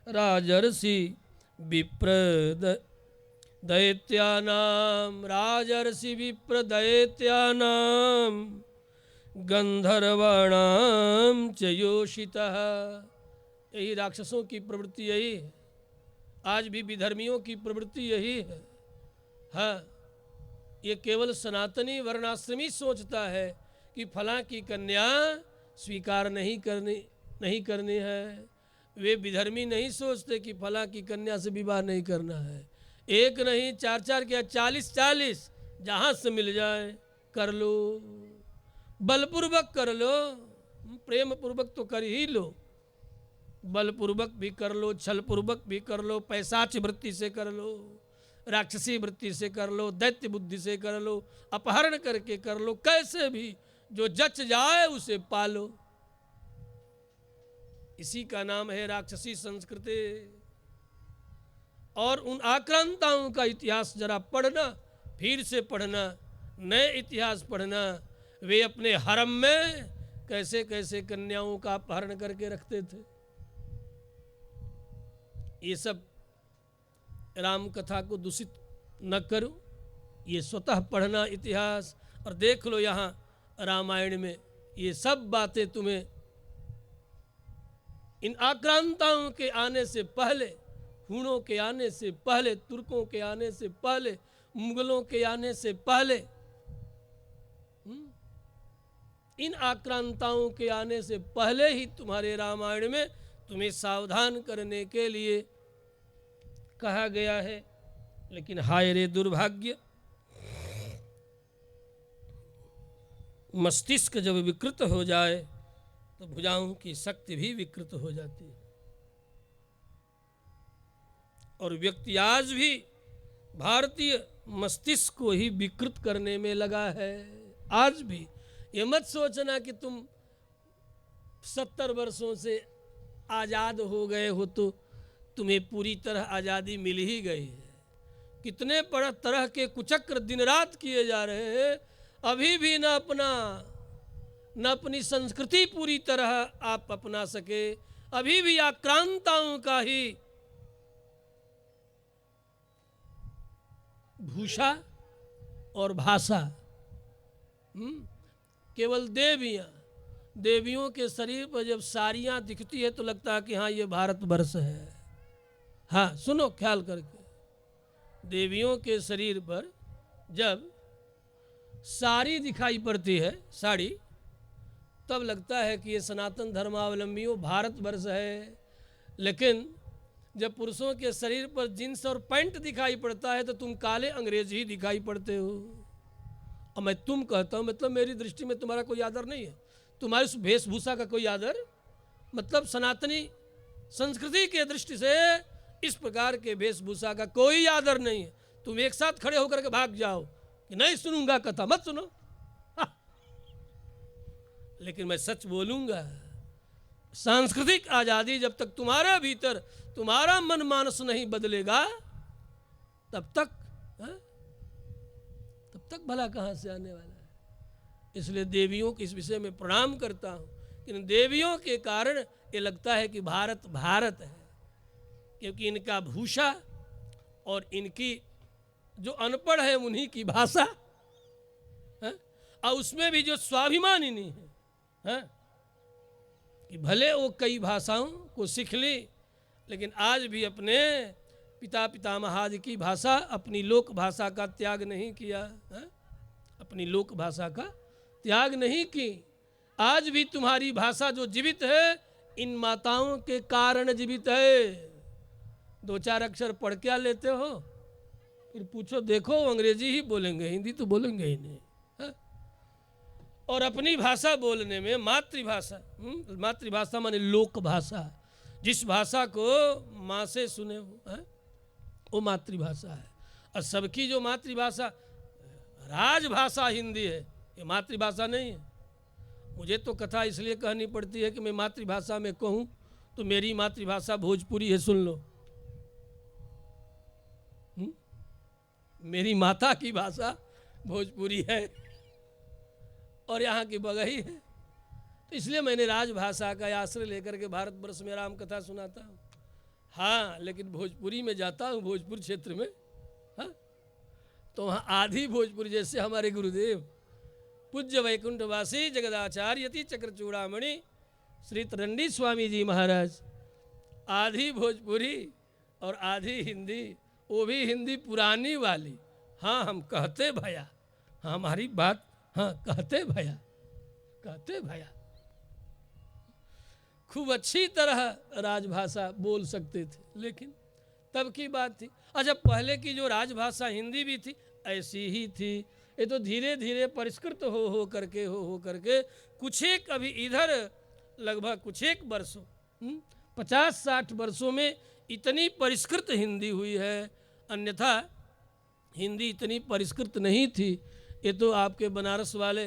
राजर्षि विप्र दैत्यानाम, राजर्षि विप्र दैत्यानाम गंधर्वाणाम च योषितः। यही राक्षसों की प्रवृत्ति यही है, आज भी विधर्मियों की प्रवृत्ति यही है। हाँ, ये केवल सनातनी वर्णाश्रमी सोचता है कि फलां की कन्या स्वीकार नहीं करनी है। वे विधर्मी नहीं सोचते कि फलां की कन्या से विवाह नहीं करना है। एक नहीं, चार चार क्या 40 जहाँ से मिल जाए कर लो, बलपूर्वक कर लो, प्रेम पूर्वक तो कर ही लो, बलपूर्वक भी कर लो, छलपूर्वक भी कर लो, पैसाच वृत्ति से कर लो, राक्षसी वृत्ति से कर लो, दैत्य बुद्धि से कर लो, अपहरण करके कर लो, कैसे भी जो जच जाए उसे पालो। इसी का नाम है राक्षसी संस्कृति। और उन आक्रांताओं का इतिहास जरा पढ़ना, फिर से पढ़ना, नए इतिहास पढ़ना। वे अपने हरम में कैसे कैसे कन्याओं का अपहरण करके रखते थे। ये सब राम कथा को दूषित न करो, ये स्वतः पढ़ना इतिहास। और देख लो यहाँ रामायण में ये सब बातें तुम्हें इन आक्रांताओं के आने से पहले, हूणों के आने से पहले, तुर्कों के आने से पहले, मुगलों के आने से पहले, इन आक्रांताओं के आने से पहले ही तुम्हारे रामायण में तुम्हें सावधान करने के लिए कहा गया है। लेकिन हाय रे दुर्भाग्य, मस्तिष्क जब विकृत हो जाए तो भुजाओं की शक्ति भी विकृत हो जाती है। और व्यक्ति आज भी भारतीय मस्तिष्क को ही विकृत करने में लगा है। आज भी ये मत सोचना कि तुम 70 वर्षों से आज़ाद हो गए हो तो तुम्हें पूरी तरह आज़ादी मिल ही गई है। कितने तरह के कुचक्र दिन रात किए जा रहे हैं, अभी भी न अपनी संस्कृति पूरी तरह आप अपना सके, अभी भी आक्रांताओं का ही भूषा और भाषा। केवल देवियों के शरीर पर जब साड़ियाँ दिखती है तो लगता है कि हाँ ये भारतवर्ष है। हाँ सुनो ख्याल करके, देवियों के शरीर पर जब साड़ी दिखाई पड़ती है, साड़ी, तब लगता है कि ये सनातन धर्मावलंबियों भारतवर्ष है। लेकिन जब पुरुषों के शरीर पर जींस और पैंट दिखाई पड़ता है तो तुम काले अंग्रेज ही दिखाई पड़ते हो। और मैं तुम कहता हूँ मतलब मेरी दृष्टि में तुम्हारा कोई आदर नहीं है, तुम्हारी उस वेशभूषा का कोई आदर, मतलब सनातनी संस्कृति के दृष्टि से इस प्रकार के वेशभूषा का कोई आदर नहीं है। तुम एक साथ खड़े होकर के भाग जाओ कि नहीं सुनूंगा कथा, मत सुनो। लेकिन मैं सच बोलूंगा, सांस्कृतिक आज़ादी जब तक तुम्हारे भीतर तुम्हारा मन मानस नहीं बदलेगा तब तक भला कहाँ से आने वाला है। इसलिए देवियों के इस विषय में प्रणाम करता हूँ कि इन देवियों के कारण ये लगता है कि भारत भारत है, क्योंकि इनका भूषा और इनकी जो अनपढ़ है उन्हीं की भाषा है, और उसमें भी जो स्वाभिमानी है कि भले वो कई भाषाओं को सीख ली लेकिन आज भी अपने पिता पितामहादि की भाषा, अपनी लोक भाषा का त्याग नहीं किया है? अपनी लोक भाषा का त्याग नहीं की। आज भी तुम्हारी भाषा जो जीवित है इन माताओं के कारण जीवित है। 2-4 अक्षर पढ़ क्या लेते हो, फिर पूछो देखो अंग्रेजी ही बोलेंगे, हिंदी तो बोलेंगे ही नहीं है? और अपनी भाषा बोलने में मातृभाषा, मातृभाषा माने लोक भाषा, जिस भाषा को माँ से सुने हो है? वो मातृभाषा है। और सबकी जो मातृभाषा राजभाषा हिंदी है, ये मातृभाषा नहीं है। मुझे तो कथा इसलिए कहनी पड़ती है कि मैं मातृभाषा में कहूँ तो मेरी मातृभाषा भोजपुरी है, सुन लो। मेरी माता की भाषा भोजपुरी है और यहाँ की बगही है, तो इसलिए मैंने राजभाषा का आश्रय लेकर के भारतवर्ष में राम कथा सुनाता हूँ। हाँ, लेकिन भोजपुरी में जाता हूँ, भोजपुर क्षेत्र में, हाँ, तो वहाँ आधी भोजपुरी, जैसे हमारे गुरुदेव पूज्य वैकुंठवासी जगदाचार्यति चक्रचूड़ामणि श्री तरंडी स्वामी जी महाराज, आधी भोजपुरी और आधी हिंदी, वो भी हिंदी पुरानी वाली। हाँ हम कहते भैया, हाँ हमारी बात, हाँ कहते भैया, कहते भैया, खूब अच्छी तरह राजभाषा बोल सकते थे। लेकिन तब की बात थी। अच्छा, पहले की जो राजभाषा हिंदी भी थी ऐसी ही थी, ये तो धीरे धीरे परिष्कृत हो करके कुछ एक अभी इधर लगभग कुछ एक वर्षों 50-60 वर्षों में इतनी परिष्कृत हिंदी हुई है। अन्यथा हिंदी इतनी परिष्कृत नहीं थी। ये तो आपके बनारस वाले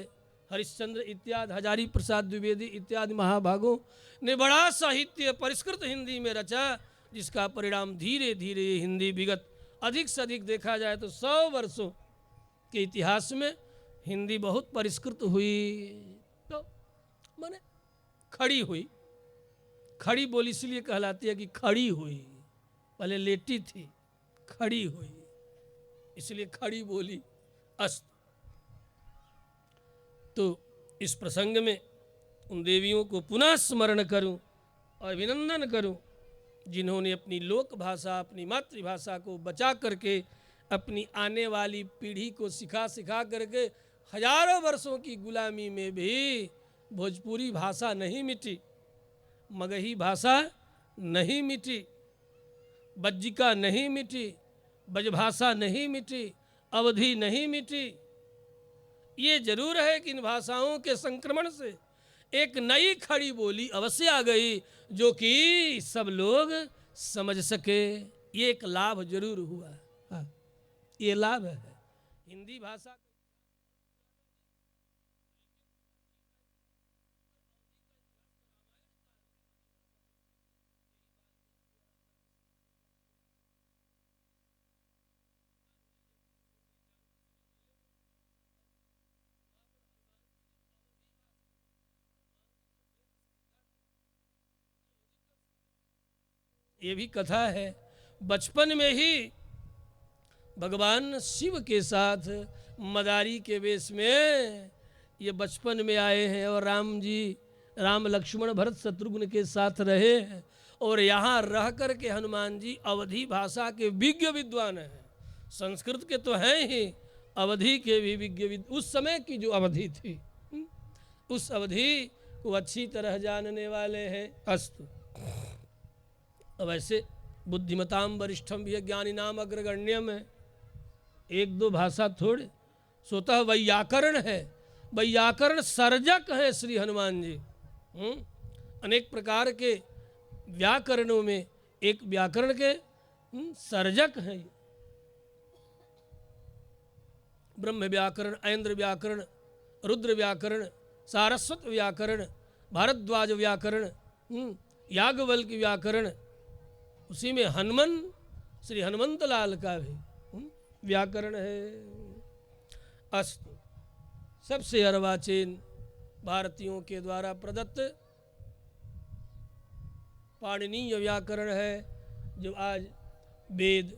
हरिश्चंद्र इत्यादि, हजारी प्रसाद द्विवेदी इत्यादि महाभागों ने बड़ा साहित्य परिष्कृत हिंदी में रचा, जिसका परिणाम धीरे धीरे ये हिंदी विगत अधिक से अधिक देखा जाए तो 100 वर्षों के इतिहास में हिंदी बहुत परिष्कृत हुई। तो माने खड़ी हुई, खड़ी बोली इसलिए कहलाती है कि खड़ी हुई, पहले लेटी थी, खड़ी हुई, इसलिए खड़ी बोली अस्त। तो इस प्रसंग में उन देवियों को पुनः स्मरण करूं और अभिनंदन करूं जिन्होंने अपनी लोक भाषा, अपनी मातृभाषा को बचा करके अपनी आने वाली पीढ़ी को सिखा सिखा करके हजारों वर्षों की गुलामी में भी भोजपुरी भाषा नहीं मिटी, मगही भाषा नहीं मिटी, बज्जिका नहीं मिटी, ब्रजभाषा नहीं मिटी, अवधी नहीं मिटी। ये जरूर है कि इन भाषाओं के संक्रमण से एक नई खड़ी बोली अवश्य आ गई जो कि सब लोग समझ सके। ये एक लाभ जरूर हुआ। हाँ, ये लाभ है हिंदी भाषा। ये भी कथा है, बचपन में ही भगवान शिव के साथ मदारी के वेश में ये बचपन में आए हैं और राम जी, राम लक्ष्मण भरत शत्रुघ्न के साथ रहे हैं और यहाँ रह कर के हनुमान जी अवधी भाषा के विज्ञ विद्वान हैं। संस्कृत के तो हैं ही, अवधी के भी विज्ञ, उस समय की जो अवधि थी उस अवधि को अच्छी तरह जानने वाले हैं। अस्तु। अब ऐसे बुद्धिमताम वरिष्ठम भी ज्ञानी नाम अग्रगण्यम है, एक दो भाषा थोड़े, स्वतः वैयाकरण है, वैयाकरण सर्जक है श्री हनुमान जी। अनेक प्रकार के व्याकरणों में एक व्याकरण के सर्जक हैं। ब्रह्म व्याकरण, ऐन्द्र व्याकरण, रुद्र व्याकरण, सारस्वत व्याकरण, भारद्वाज व्याकरण, याज्ञवल्क व्याकरण, उसी में हनुमान, श्री हनुमंत लाल का भी व्याकरण है। अस्तु। सबसे अर्वाचीन भारतीयों के द्वारा प्रदत्त पाणिनीय व्याकरण है, जो आज वेद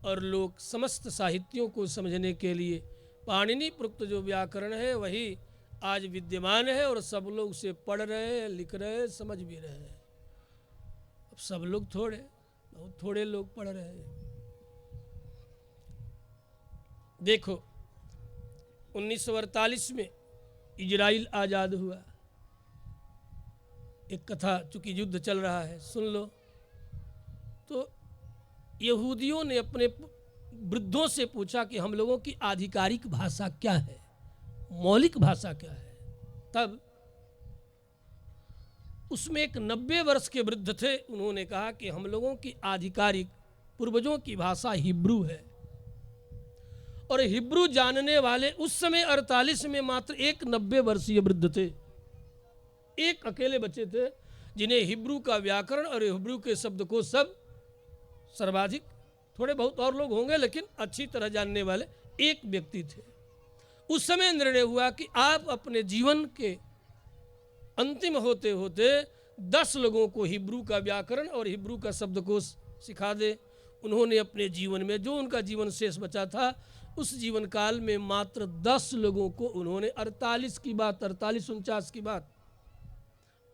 और लोक समस्त साहित्यों को समझने के लिए पाणिनि प्रोक्त जो व्याकरण है वही आज विद्यमान है और सब लोग उसे पढ़ रहे हैं, लिख रहे हैं, समझ भी रहे हैं। अब सब लोग थोड़े, बहुत थोड़े लोग पढ़ रहे हैं। देखो 1948 में इजराइल आज़ाद हुआ। एक कथा, चूंकि युद्ध चल रहा है, सुन लो। तो यहूदियों ने अपने वृद्धों से पूछा कि हम लोगों की आधिकारिक भाषा क्या है, मौलिक भाषा क्या है। तब उसमें एक 90 वर्ष के वृद्ध थे, उन्होंने कहा कि हम लोगों की आधिकारिक पूर्वजों की भाषा हिब्रू है। और हिब्रू जानने वाले उस समय 48 में मात्र एक 90 वर्षीय वृद्ध थे, एक अकेले बच्चे थे जिन्हें हिब्रू का व्याकरण और हिब्रू के शब्द को सब सर्वाधिक, थोड़े बहुत और लोग होंगे लेकिन अच्छी तरह जानने वाले एक व्यक्ति थे। उस समय निर्णय हुआ कि आप अपने जीवन के अंतिम होते होते 10 लोगों को हिब्रू का व्याकरण और हिब्रू का शब्दकोश सिखा दे। उन्होंने अपने जीवन में जो उनका जीवन शेष बचा था उस जीवन काल में मात्र 10 लोगों को उन्होंने 48 की बात, 48-49 की बात,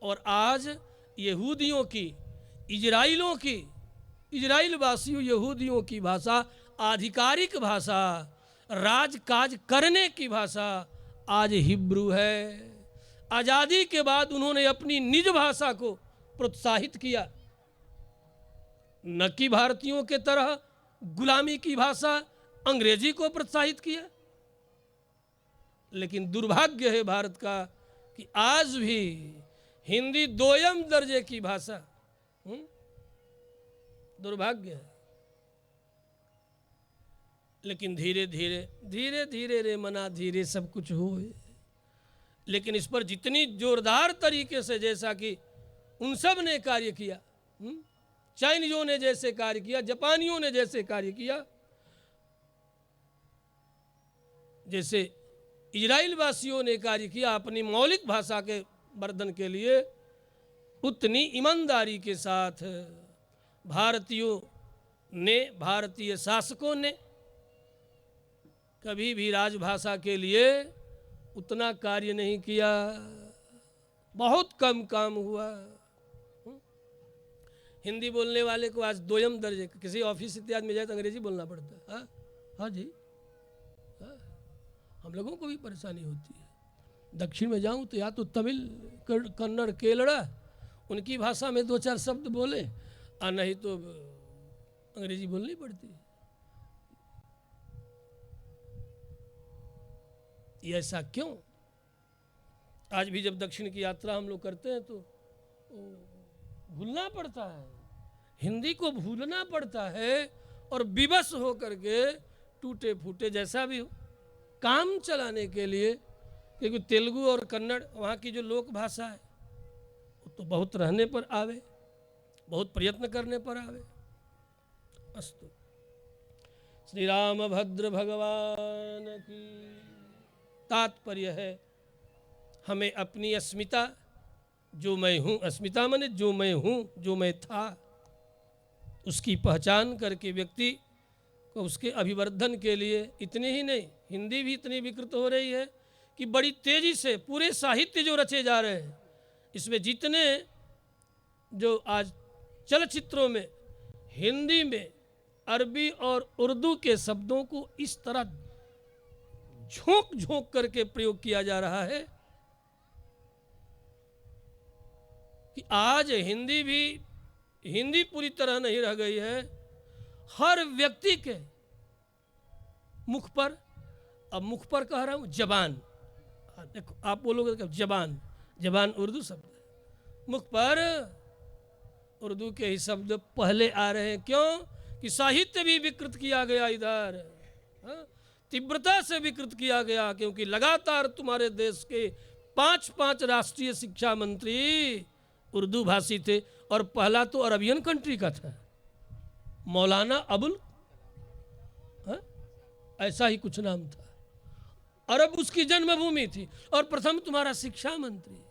और आज यहूदियों की, इजराइलों की, इजराइल वासियों यहूदियों की भाषा, आधिकारिक भाषा, राजकाज करने की भाषा आज हिब्रू है। आज़ादी के बाद उन्होंने अपनी निज भाषा को प्रोत्साहित किया, न कि भारतीयों के तरह गुलामी की भाषा अंग्रेजी को प्रोत्साहित किया। लेकिन दुर्भाग्य है भारत का कि आज भी हिंदी दोयम दर्जे की भाषा, दुर्भाग्य है। लेकिन धीरे धीरे रे मना धीरे सब कुछ हुए। लेकिन इस पर जितनी जोरदार तरीके से, जैसा कि उन सब ने कार्य किया, चाइनीजों ने जैसे कार्य किया, जापानियों ने जैसे कार्य किया, जैसे इजराइल वासियों ने कार्य किया अपनी मौलिक भाषा के वर्धन के लिए, उतनी ईमानदारी के साथ भारतीयों ने, भारतीय शासकों ने कभी भी राजभाषा के लिए उतना कार्य नहीं किया। बहुत कम काम हुआ। हिंदी बोलने वाले को आज दोयम दर्जे, किसी ऑफिस इत्यादि में जाए तो अंग्रेजी बोलना पड़ता है। हाँ हाँ जी, हाँ। हम लोगों को भी परेशानी होती है। दक्षिण में जाऊं तो या तो तमिल, कन्नड़, केरला, उनकी भाषा में दो चार शब्द बोले, और नहीं तो अंग्रेजी बोलनी पड़ती है। ये ऐसा क्यों? आज भी जब दक्षिण की यात्रा हम लोग करते हैं तो भूलना पड़ता है, हिंदी को भूलना पड़ता है, और विवश हो करके टूटे फूटे जैसा भी हो काम चलाने के लिए, क्योंकि तेलुगु और कन्नड़ वहाँ की जो लोक भाषा है वो तो बहुत रहने पर आवे, बहुत प्रयत्न करने पर आवे। अस्तु। श्री रामभद्र भगवान की। तात्पर्य है हमें अपनी अस्मिता, जो मैं हूँ, अस्मिता माने जो मैं हूँ, जो मैं था, उसकी पहचान करके व्यक्ति को उसके अभिवर्धन के लिए, इतनी ही नहीं, हिंदी भी इतनी विकृत हो रही है कि बड़ी तेजी से पूरे साहित्य जो रचे जा रहे हैं, इसमें जितने जो आज चलचित्रों में हिंदी में अरबी और उर्दू के शब्दों को इस तरह झोंक झोंक करके प्रयोग किया जा रहा है कि आज हिंदी पूरी तरह नहीं रह गई है। हर व्यक्ति के मुख पर, अब मुख पर कह रहा हूं, जबान, देखो आप बोलोगे जबान, जबान उर्दू शब्द है, मुख पर उर्दू के ही शब्द पहले आ रहे हैं। क्यों? कि साहित्य भी विकृत किया गया इधर, तीव्रता से विकृत किया गया, क्योंकि लगातार तुम्हारे देश के 5 राष्ट्रीय शिक्षा मंत्री उर्दू भाषी थे, और पहला तो अरबियन कंट्री का था, मौलाना अबुल, ऐसा ही कुछ नाम था, अरब उसकी जन्मभूमि थी, और प्रथम तुम्हारा शिक्षा मंत्री।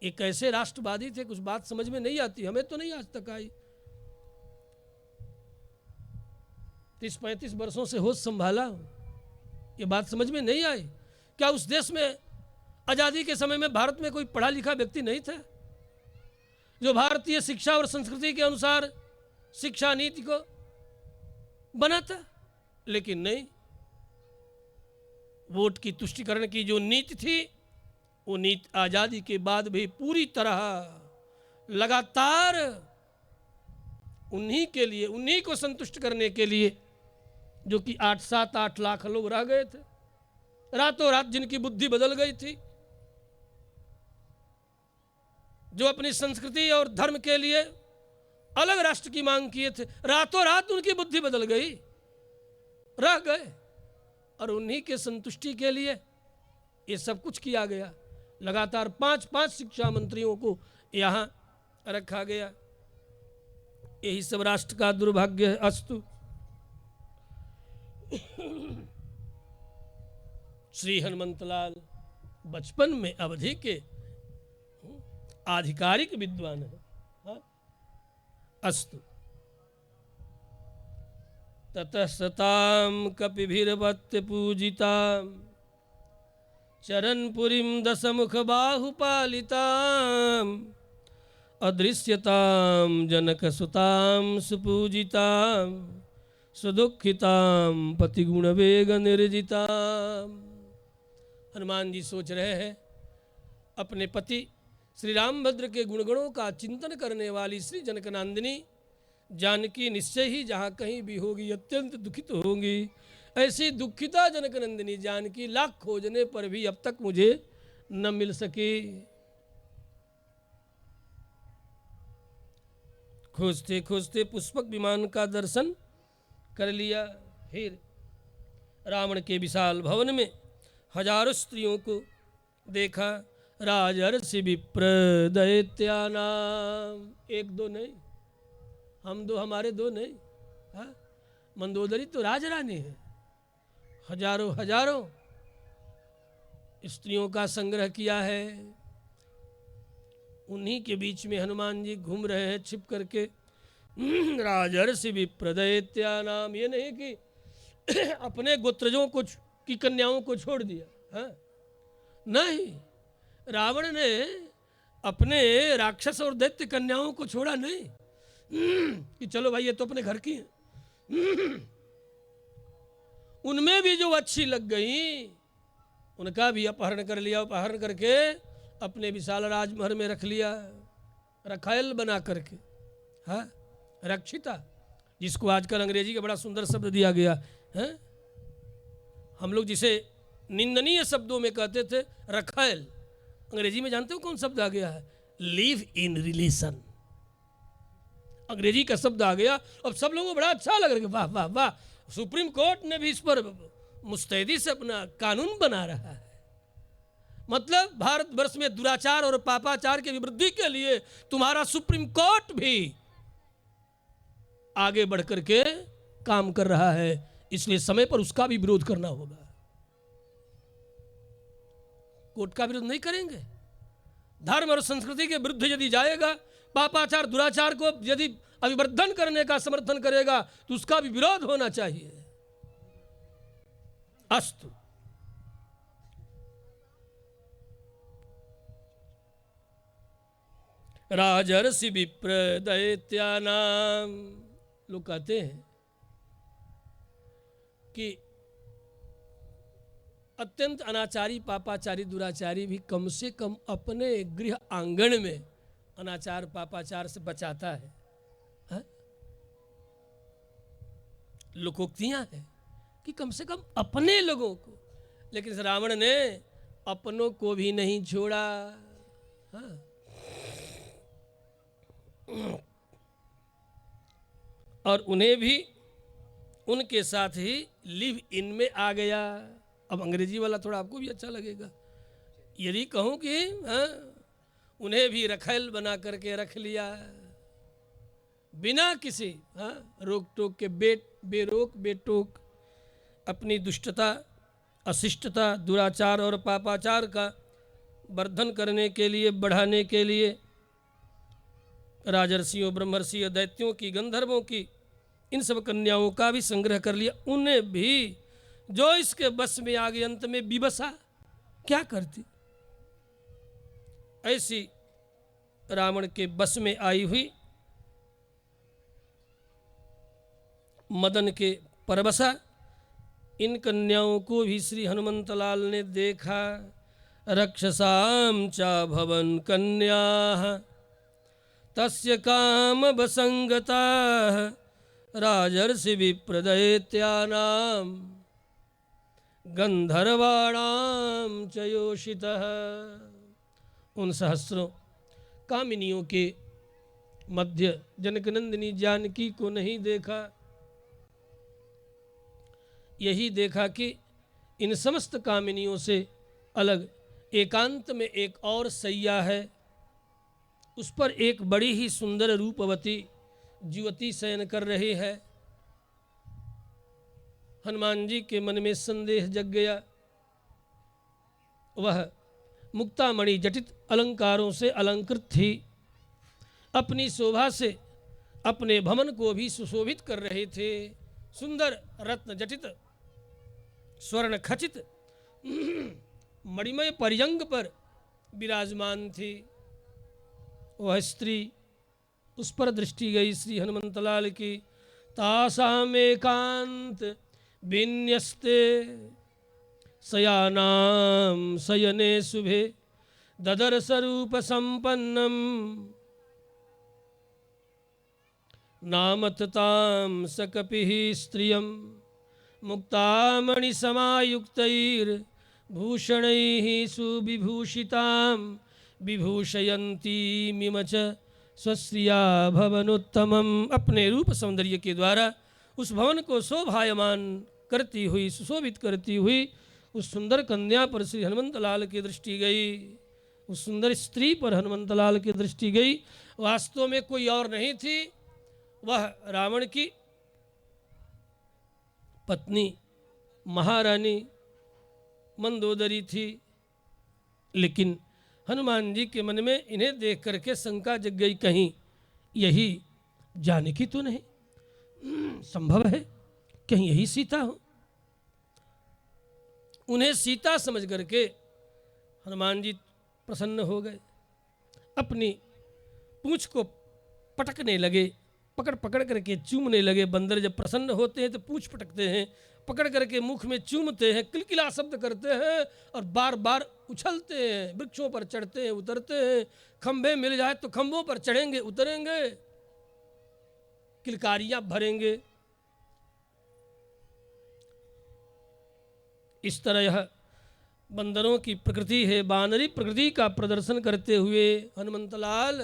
एक ऐसे राष्ट्रवादी थे, कुछ बात समझ में नहीं आती, हमें तो नहीं आज तक आई। 30-35 वर्षों से होश संभाला, ये बात समझ में नहीं आई। क्या उस देश में आज़ादी के समय में भारत में कोई पढ़ा लिखा व्यक्ति नहीं था जो भारतीय शिक्षा और संस्कृति के अनुसार शिक्षा नीति को बनाता? लेकिन नहीं, वोट की तुष्टिकरण की जो नीति थी, वो नीति आज़ादी के बाद भी पूरी तरह लगातार उन्हीं के लिए, उन्हीं को संतुष्ट करने के लिए, जो कि 8 लाख लोग रह गए थे, रातों रात जिनकी बुद्धि बदल गई थी, जो अपनी संस्कृति और धर्म के लिए अलग राष्ट्र की मांग किए थे, रातों रात उनकी बुद्धि बदल गई, रह गए, और उन्हीं के संतुष्टि के लिए ये सब कुछ किया गया। लगातार 5 शिक्षा मंत्रियों को यहाँ रखा गया। यही सब राष्ट्र का दुर्भाग्य है। अस्तु। श्री हनुमंतलाल बचपन में अवधि के आधिकारिक विद्वान है। अस्तु। ततः सतां कपिभिर्वत्य पूजितां चरणपुरीं दशमुख बाहुपालितां अदृश्यतां जनकसुतां सुपूजितां सुदुःखितां पतिगुणवेग निर्जितां। हनुमान जी सोच रहे हैं अपने पति श्री रामभद्र के गुणगणों का चिंतन करने वाली श्री जनकनंदिनी जानकी निश्चय ही जहाँ कहीं भी होगी अत्यंत दुखित होंगी। ऐसी दुखिता जनकनंदिनी जानकी लाख खोजने पर भी अब तक मुझे न मिल सकी। खोजते खोजते पुष्पक विमान का दर्शन कर लिया, फिर रावण के विशाल भवन में हजारों स्त्रियों को देखा। राजर्षि विप्र दैत्यानाम, एक दो नहीं, हम दो हमारे दो नहीं, हाँ? मंदोदरी तो राजरानी है, हजारों हजारों स्त्रियों का संग्रह किया है। उन्हीं के बीच में हनुमान जी घूम रहे हैं छिप करके। राजर्षि विप्र दैत्यानाम, ये नहीं कि अपने गोत्रजों को की कन्याओं को छोड़ दिया, हाँ? नहीं, रावण ने अपने राक्षस और दैत्य कन्याओं को छोड़ा नहीं कि चलो भाई ये तो अपने घर की हैं। उनमें भी जो अच्छी लग गई उनका भी अपहरण कर लिया, अपहरण करके अपने विशाल राजमहल में रख लिया, रखायल बना करके, हाँ? रक्षिता, जिसको आजकल अंग्रेजी का बड़ा सुंदर शब्द दिया गया है। हम लोग जिसे निंदनीय शब्दों में कहते थे रखायल, अंग्रेजी में जानते हो कौन शब्द आ गया है? लिव इन रिलेशन, अंग्रेजी का शब्द आ गया। अब सब लोगों को बड़ा अच्छा लग रहा है, वाह वाह वाह, सुप्रीम कोर्ट ने भी इस पर मुस्तैदी से अपना कानून बना रहा है। मतलब भारतवर्ष में दुराचार और पापाचार की वृद्धि के लिए तुम्हारा सुप्रीम कोर्ट भी आगे बढ़ करके काम कर रहा है, इसलिए समय पर उसका भी विरोध करना होगा। कोर्ट का विरोध नहीं करेंगे, धर्म और संस्कृति के विरुद्ध यदि जाएगा, पापाचार दुराचार को यदि अभिवर्धन करने का समर्थन करेगा तो उसका भी विरोध होना चाहिए। अस्तु, राजर्षि विप्र दैत्यानाम, लोग कहते हैं कि अत्यंत अनाचारी पापाचारी दुराचारी भी कम से कम अपने गृह आंगन में अनाचार पापाचार से बचाता है, हाँ? लोकोक्तियां हैं कि कम से कम अपने लोगों को, लेकिन इस रावण ने अपनों को भी नहीं छोड़ा, हाँ? और उन्हें भी उनके साथ ही लिव इन में आ गया। अब अंग्रेजी वाला थोड़ा आपको भी अच्छा लगेगा, यदि कहूँ कि हाँ, उन्हें भी रखैल बना करके रख लिया बिना किसी, हाँ, रोक टोक के, बेरोक बेटोक अपनी दुष्टता अशिष्टता दुराचार और पापाचार का वर्धन करने के लिए, बढ़ाने के लिए राजर्षियों ब्रह्मर्षियों दैत्यों की गंधर्वों की इन सब कन्याओं का भी संग्रह कर लिया। उन्हें भी जो इसके बस में आ गई, अंत में विवशा क्या करती, ऐसी रावण के बस में आई हुई मदन के परवशा इन कन्याओं को भी श्री हनुमंतलाल ने देखा। रक्षसाम चा भवन कन्या तस्य काम वसंगता राजर्षि विप्रदैत्यानाम गंधर्वाणाम च योषितः। उन सहस्रों कामिनियों के मध्य जनकनंदिनी जानकी को नहीं देखा, यही देखा कि इन समस्त कामिनियों से अलग एकांत में एक और सैया है, उस पर एक बड़ी ही सुंदर रूपवती युवती शयन कर रही है। हनुमान जी के मन में संदेह जग गया। वह मुक्तामणि जटित अलंकारों से अलंकृत थी, अपनी शोभा से अपने भवन को भी सुशोभित कर रहे थे। सुंदर रत्न जटित स्वर्ण खचित मणिमय परिजंग पर विराजमान थी। वह स्त्री, उस पर दृष्टि गई श्री हनुमंतलाल की। तासाम एकांत विन्यस्ते शयानाम शयने शुभे ददर्श रूप संपन्नम नामतताम सकपिः स्त्रियं मुक्तामणि समायुक्तैर् भूषणैः सुविभूषितां विभूषयन्ती मिमच स्वश्रिया भवनोत्तमम। अपने रूप सौंदर्य के द्वारा उस भवन को शोभायमान करती हुई, सुशोभित करती हुई उस सुंदर कन्या पर श्री हनुमंत लाल की दृष्टि गई, उस सुंदर स्त्री पर हनुमंत लाल की दृष्टि गई। वास्तव में कोई और नहीं थी, वह रावण की पत्नी महारानी मंदोदरी थी। लेकिन हनुमान जी के मन में इन्हें देख करके शंका जग गई, कहीं यही जानकी तो नहीं, संभव है कहीं यही सीता हो। उन्हें सीता समझ करके हनुमान जी प्रसन्न हो गए, अपनी पूंछ को पटकने लगे, पकड़ पकड़ करके चूमने लगे। बंदर जब प्रसन्न होते हैं तो पूंछ पटकते हैं, पकड़ करके मुख में चूमते हैं, किलकिला शब्द करते हैं और बार बार उछलते हैं, वृक्षों पर चढ़ते हैं, उतरते हैं, खंभे मिल जाए तो खंभों पर चढ़ेंगे, उतरेंगे, किलकारियां भरेंगे। इस तरह यह बंदरों की प्रकृति है। बानरी प्रकृति का प्रदर्शन करते हुए हनुमंतलाल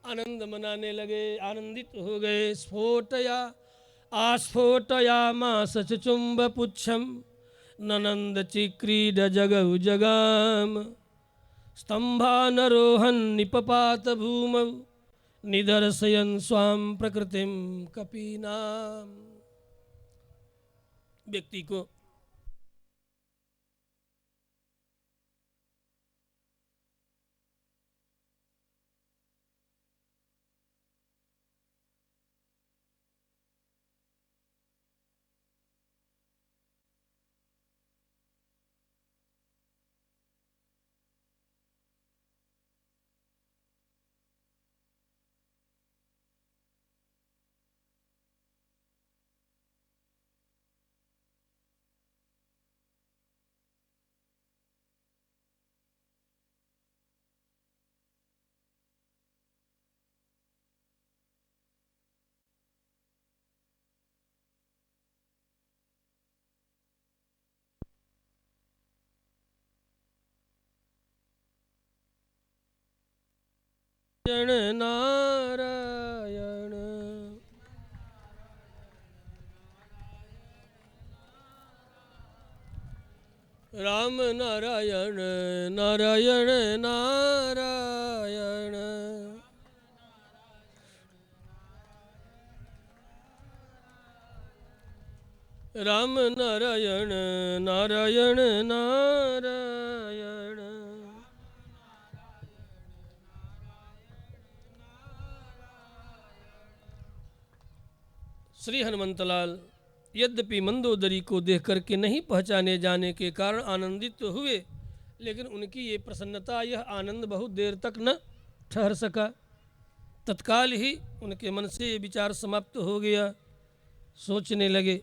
आनंद मनाने लगे, आनंदित हो गए। स्फोटया आस्फोटयामास चुंब पुच्छम ननंद चिक्रीड जगौ जगाम स्तंभानरोहन निपपात भूमौ निदर्शयन स्वाम प्रकृतिम कपीनाम। व्यक्ति को नारायण राम नारायण नारायण नारायण राम नारायण नारायण नारायण। श्री हनुमंतलाल यद्यपि मंदोदरी को देख करके नहीं पहचाने जाने के कारण आनंदित तो हुए, लेकिन उनकी ये प्रसन्नता, यह आनंद बहुत देर तक न ठहर सका। तत्काल ही उनके मन से ये विचार समाप्त हो गया। सोचने लगे,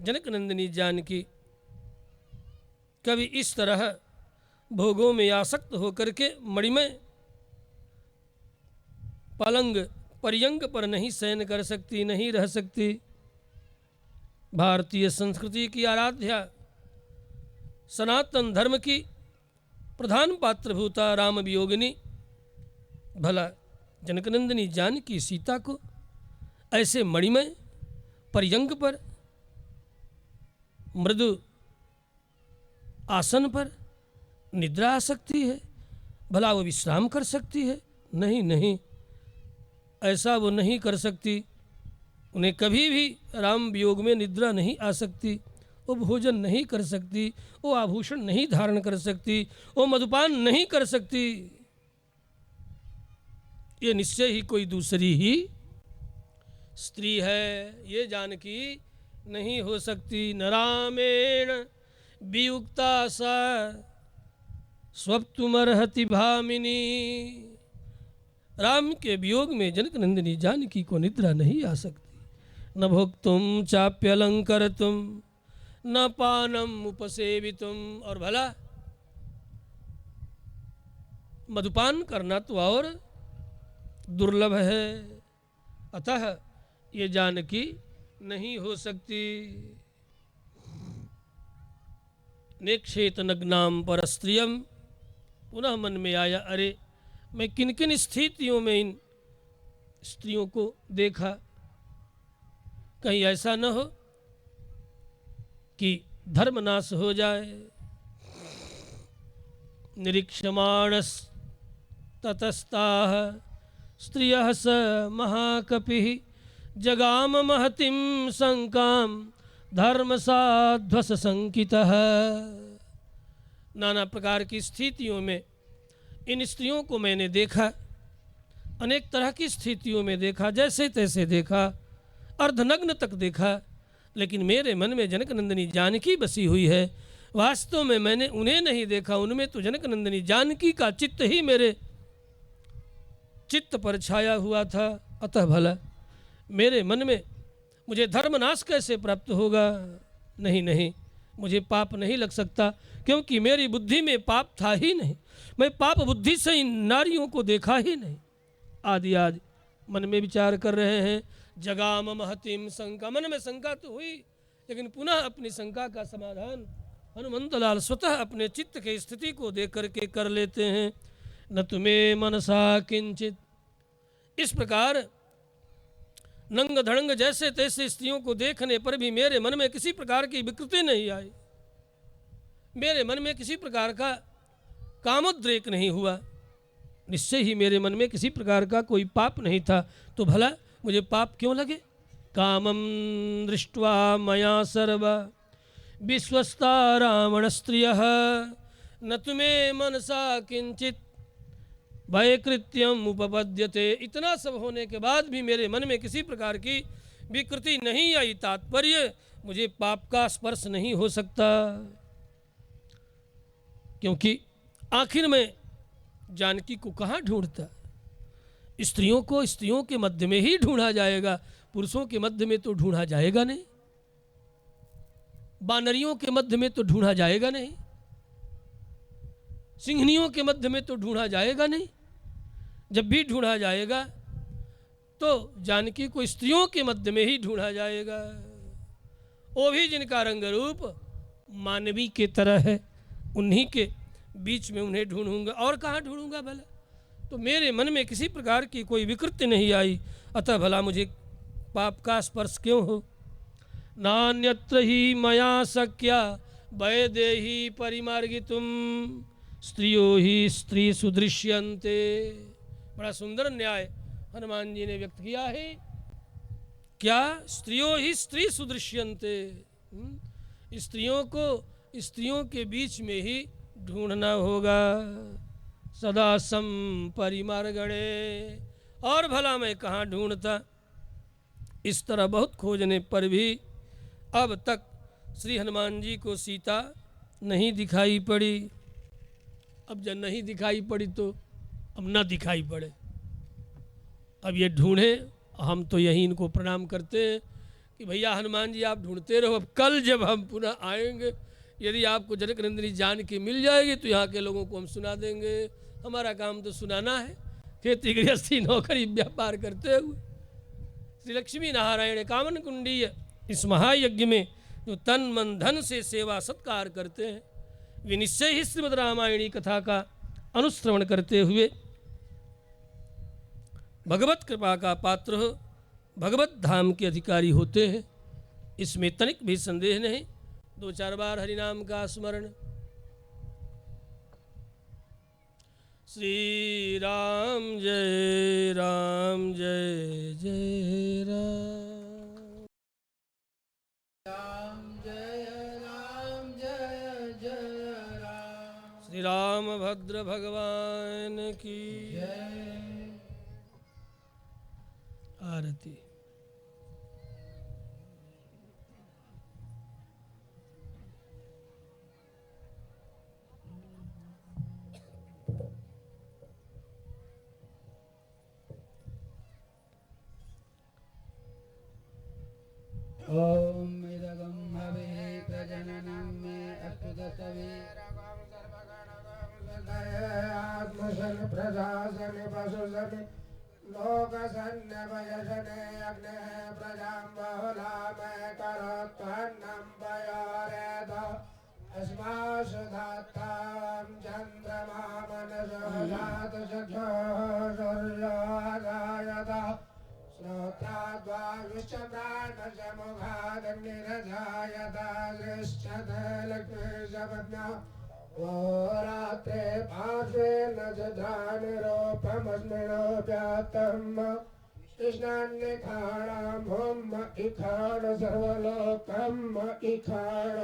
जनक नंदिनी जानकी कभी इस तरह भोगों में आसक्त होकर के मणिमय पलंग पर्यंक पर नहीं शयन कर सकती, नहीं रह सकती। भारतीय संस्कृति की आराध्या सनातन धर्म की प्रधान पात्रभूता राम वियोगिनी भला जनकनंदिनी जानकी सीता को ऐसे मणिमय पर्यंक पर, मृदु आसन पर निद्रा आ सकती है? भला वो विश्राम कर सकती है? नहीं नहीं, ऐसा वो नहीं कर सकती। उन्हें कभी भी राम वियोग में निद्रा नहीं आ सकती। वो भोजन नहीं कर सकती, वो आभूषण नहीं धारण कर सकती, वो मधुपान नहीं कर सकती। ये निश्चय ही कोई दूसरी ही स्त्री है, ये जानकी नहीं हो सकती। न रामेण वियुक्ता सा स्वप्तुमर्हति भामिनी। राम के वियोग में जनक नंदिनी जानकी को निद्रा नहीं आ सकती। न भोक्तुम चाप्यलंकरतुम न पानम उपसेवितुम, और भला मधुपान करना तो और दुर्लभ है। अतः ये जानकी नहीं हो सकती। नेक्षेत नग्नाम पर स्त्रियम, पुनः मन में आया, अरे मैं किन किन स्थितियों में इन स्त्रियों को देखा, कहीं ऐसा न हो कि धर्म नाश हो जाए। निरीक्षमाणस ततस्ताः स्त्रियः स महाकपिः जगाम महतिम शंकाम धर्म साध्वस संकितः। नाना प्रकार की स्थितियों में इन स्त्रियों को मैंने देखा, अनेक तरह की स्थितियों में देखा, जैसे तैसे देखा, अर्धनग्न तक देखा, लेकिन मेरे मन में जनक नंदिनी जानकी बसी हुई है। वास्तव में मैंने उन्हें नहीं देखा, उनमें तो जनक नंदिनी जानकी का चित्त ही मेरे चित्त पर छाया हुआ था। अतः भला मेरे मन में मुझे धर्मनाश कैसे प्राप्त होगा? नहीं नहीं, मुझे पाप नहीं लग सकता, क्योंकि मेरी बुद्धि में पाप था ही नहीं। मैं पाप बुद्धि से इन नारियों को देखा ही नहीं। आदि आदि मन में विचार कर रहे हैं। जगाम महतिम शंका, मन में शंका तो हुई, लेकिन पुनः अपनी शंका का समाधान हनुमंतलाल स्वतः अपने चित्त के स्थिति को देख करके कर लेते हैं। न तुम्हें मनसा किंचित, इस प्रकार नंग धड़ंग जैसे तैसे स्त्रियों को देखने पर भी मेरे मन में किसी प्रकार की विकृति नहीं आई, मेरे मन में किसी प्रकार का कामोद्रेक नहीं हुआ। निश्चय ही मेरे मन में किसी प्रकार का कोई पाप नहीं था, तो भला मुझे पाप क्यों लगे? कामम दृष्ट्वा मया सर्व विश्वस्ता रावण स्त्रियः न तुम्हें मनसा किंचित भयकृत्यम उपपद्यते। इतना सब होने के बाद भी मेरे मन में किसी प्रकार की विकृति नहीं आई। तात्पर्य, मुझे पाप का स्पर्श नहीं हो सकता, क्योंकि आखिर में जानकी को कहाँ ढूंढता? स्त्रियों को स्त्रियों के मध्य में ही ढूंढा जाएगा, पुरुषों के मध्य में तो ढूंढा जाएगा नहीं, बानरियों के मध्य में तो ढूंढा जाएगा नहीं, सिंहनियों के मध्य में तो ढूंढा जाएगा नहीं। जब भी ढूंढा जाएगा तो जानकी को स्त्रियों के मध्य में ही ढूंढा जाएगा, वो भी जिनका रंग रूप मानवी के तरह है, उन्हीं के बीच में उन्हें ढूंढूंगा। और कहाँ ढूंढूंगा भला? तो मेरे मन में किसी प्रकार की कोई विकृति नहीं आई, अतः भला मुझे पाप का स्पर्श क्यों हो? नान्यत्र ही मया शक्या वैदेही परिमार्गितुम स्त्रियो ही स्त्री सुदृश्यन्ते। बड़ा सुंदर न्याय हनुमान जी ने व्यक्त किया है। क्या? स्त्रियो ही स्त्री सुदृश्यन्ते, स्त्रियों को स्त्रियों के बीच में ही ढूंढना होगा। सदा सम परिमार्गणे, और भला मैं कहाँ ढूंढता? इस तरह बहुत खोजने पर भी अब तक श्री हनुमान जी को सीता नहीं दिखाई पड़ी। अब जब नहीं दिखाई पड़ी तो अब न दिखाई पड़े, अब ये ढूंढे। हम तो यही इनको प्रणाम करते हैं कि भैया हनुमान जी आप ढूंढते रहो, अब कल जब हम पुनः आएंगे यदि आपको जनक नंदिनी जान के मिल जाएगी तो यहाँ के लोगों को हम सुना देंगे। हमारा काम तो सुनाना है, खेती गृहस्थी नौकरी व्यापार करते हुए। श्री लक्ष्मी नारायण कामन कुंडीय इस महायज्ञ में जो तन मन धन से सेवा सत्कार करते हैं, वे निश्चय ही श्रीमद् रामायणी कथा का अनुश्रवण करते हुए भगवत कृपा का पात्र हो, भगवत धाम के अधिकारी होते हैं, इसमें तनिक भी संदेह नहीं। 2-4 बार हरिनाम का स्मरण। श्री राम जय राम जय जय राम। राम जय जय राम। श्री राम भद्र भगवान की जय। आरती। ओम इदगम हवे प्रजननम में अस्तुतवे आत्मसन प्रशासन पशुसन लोकसन वयसने अग्ने प्रजां बहुला मैं करोत्वन्नं वयोरेद अस्मासु धात्तां चन्द्रमा मनसो जात चक्षुः सूर्योदयः श्रोत्राद्वा विश्वप्राणस्य मुखादग्निरजायता दृष्ट तिष्ठते लक्ष्मीशपत्न्या वो रात्रे पार्श्वे न जधानिरोपमस्मिनोऽप्यात्तम् कृष्णान्निखाणां होम इखाण सर्वलोकम् इखाण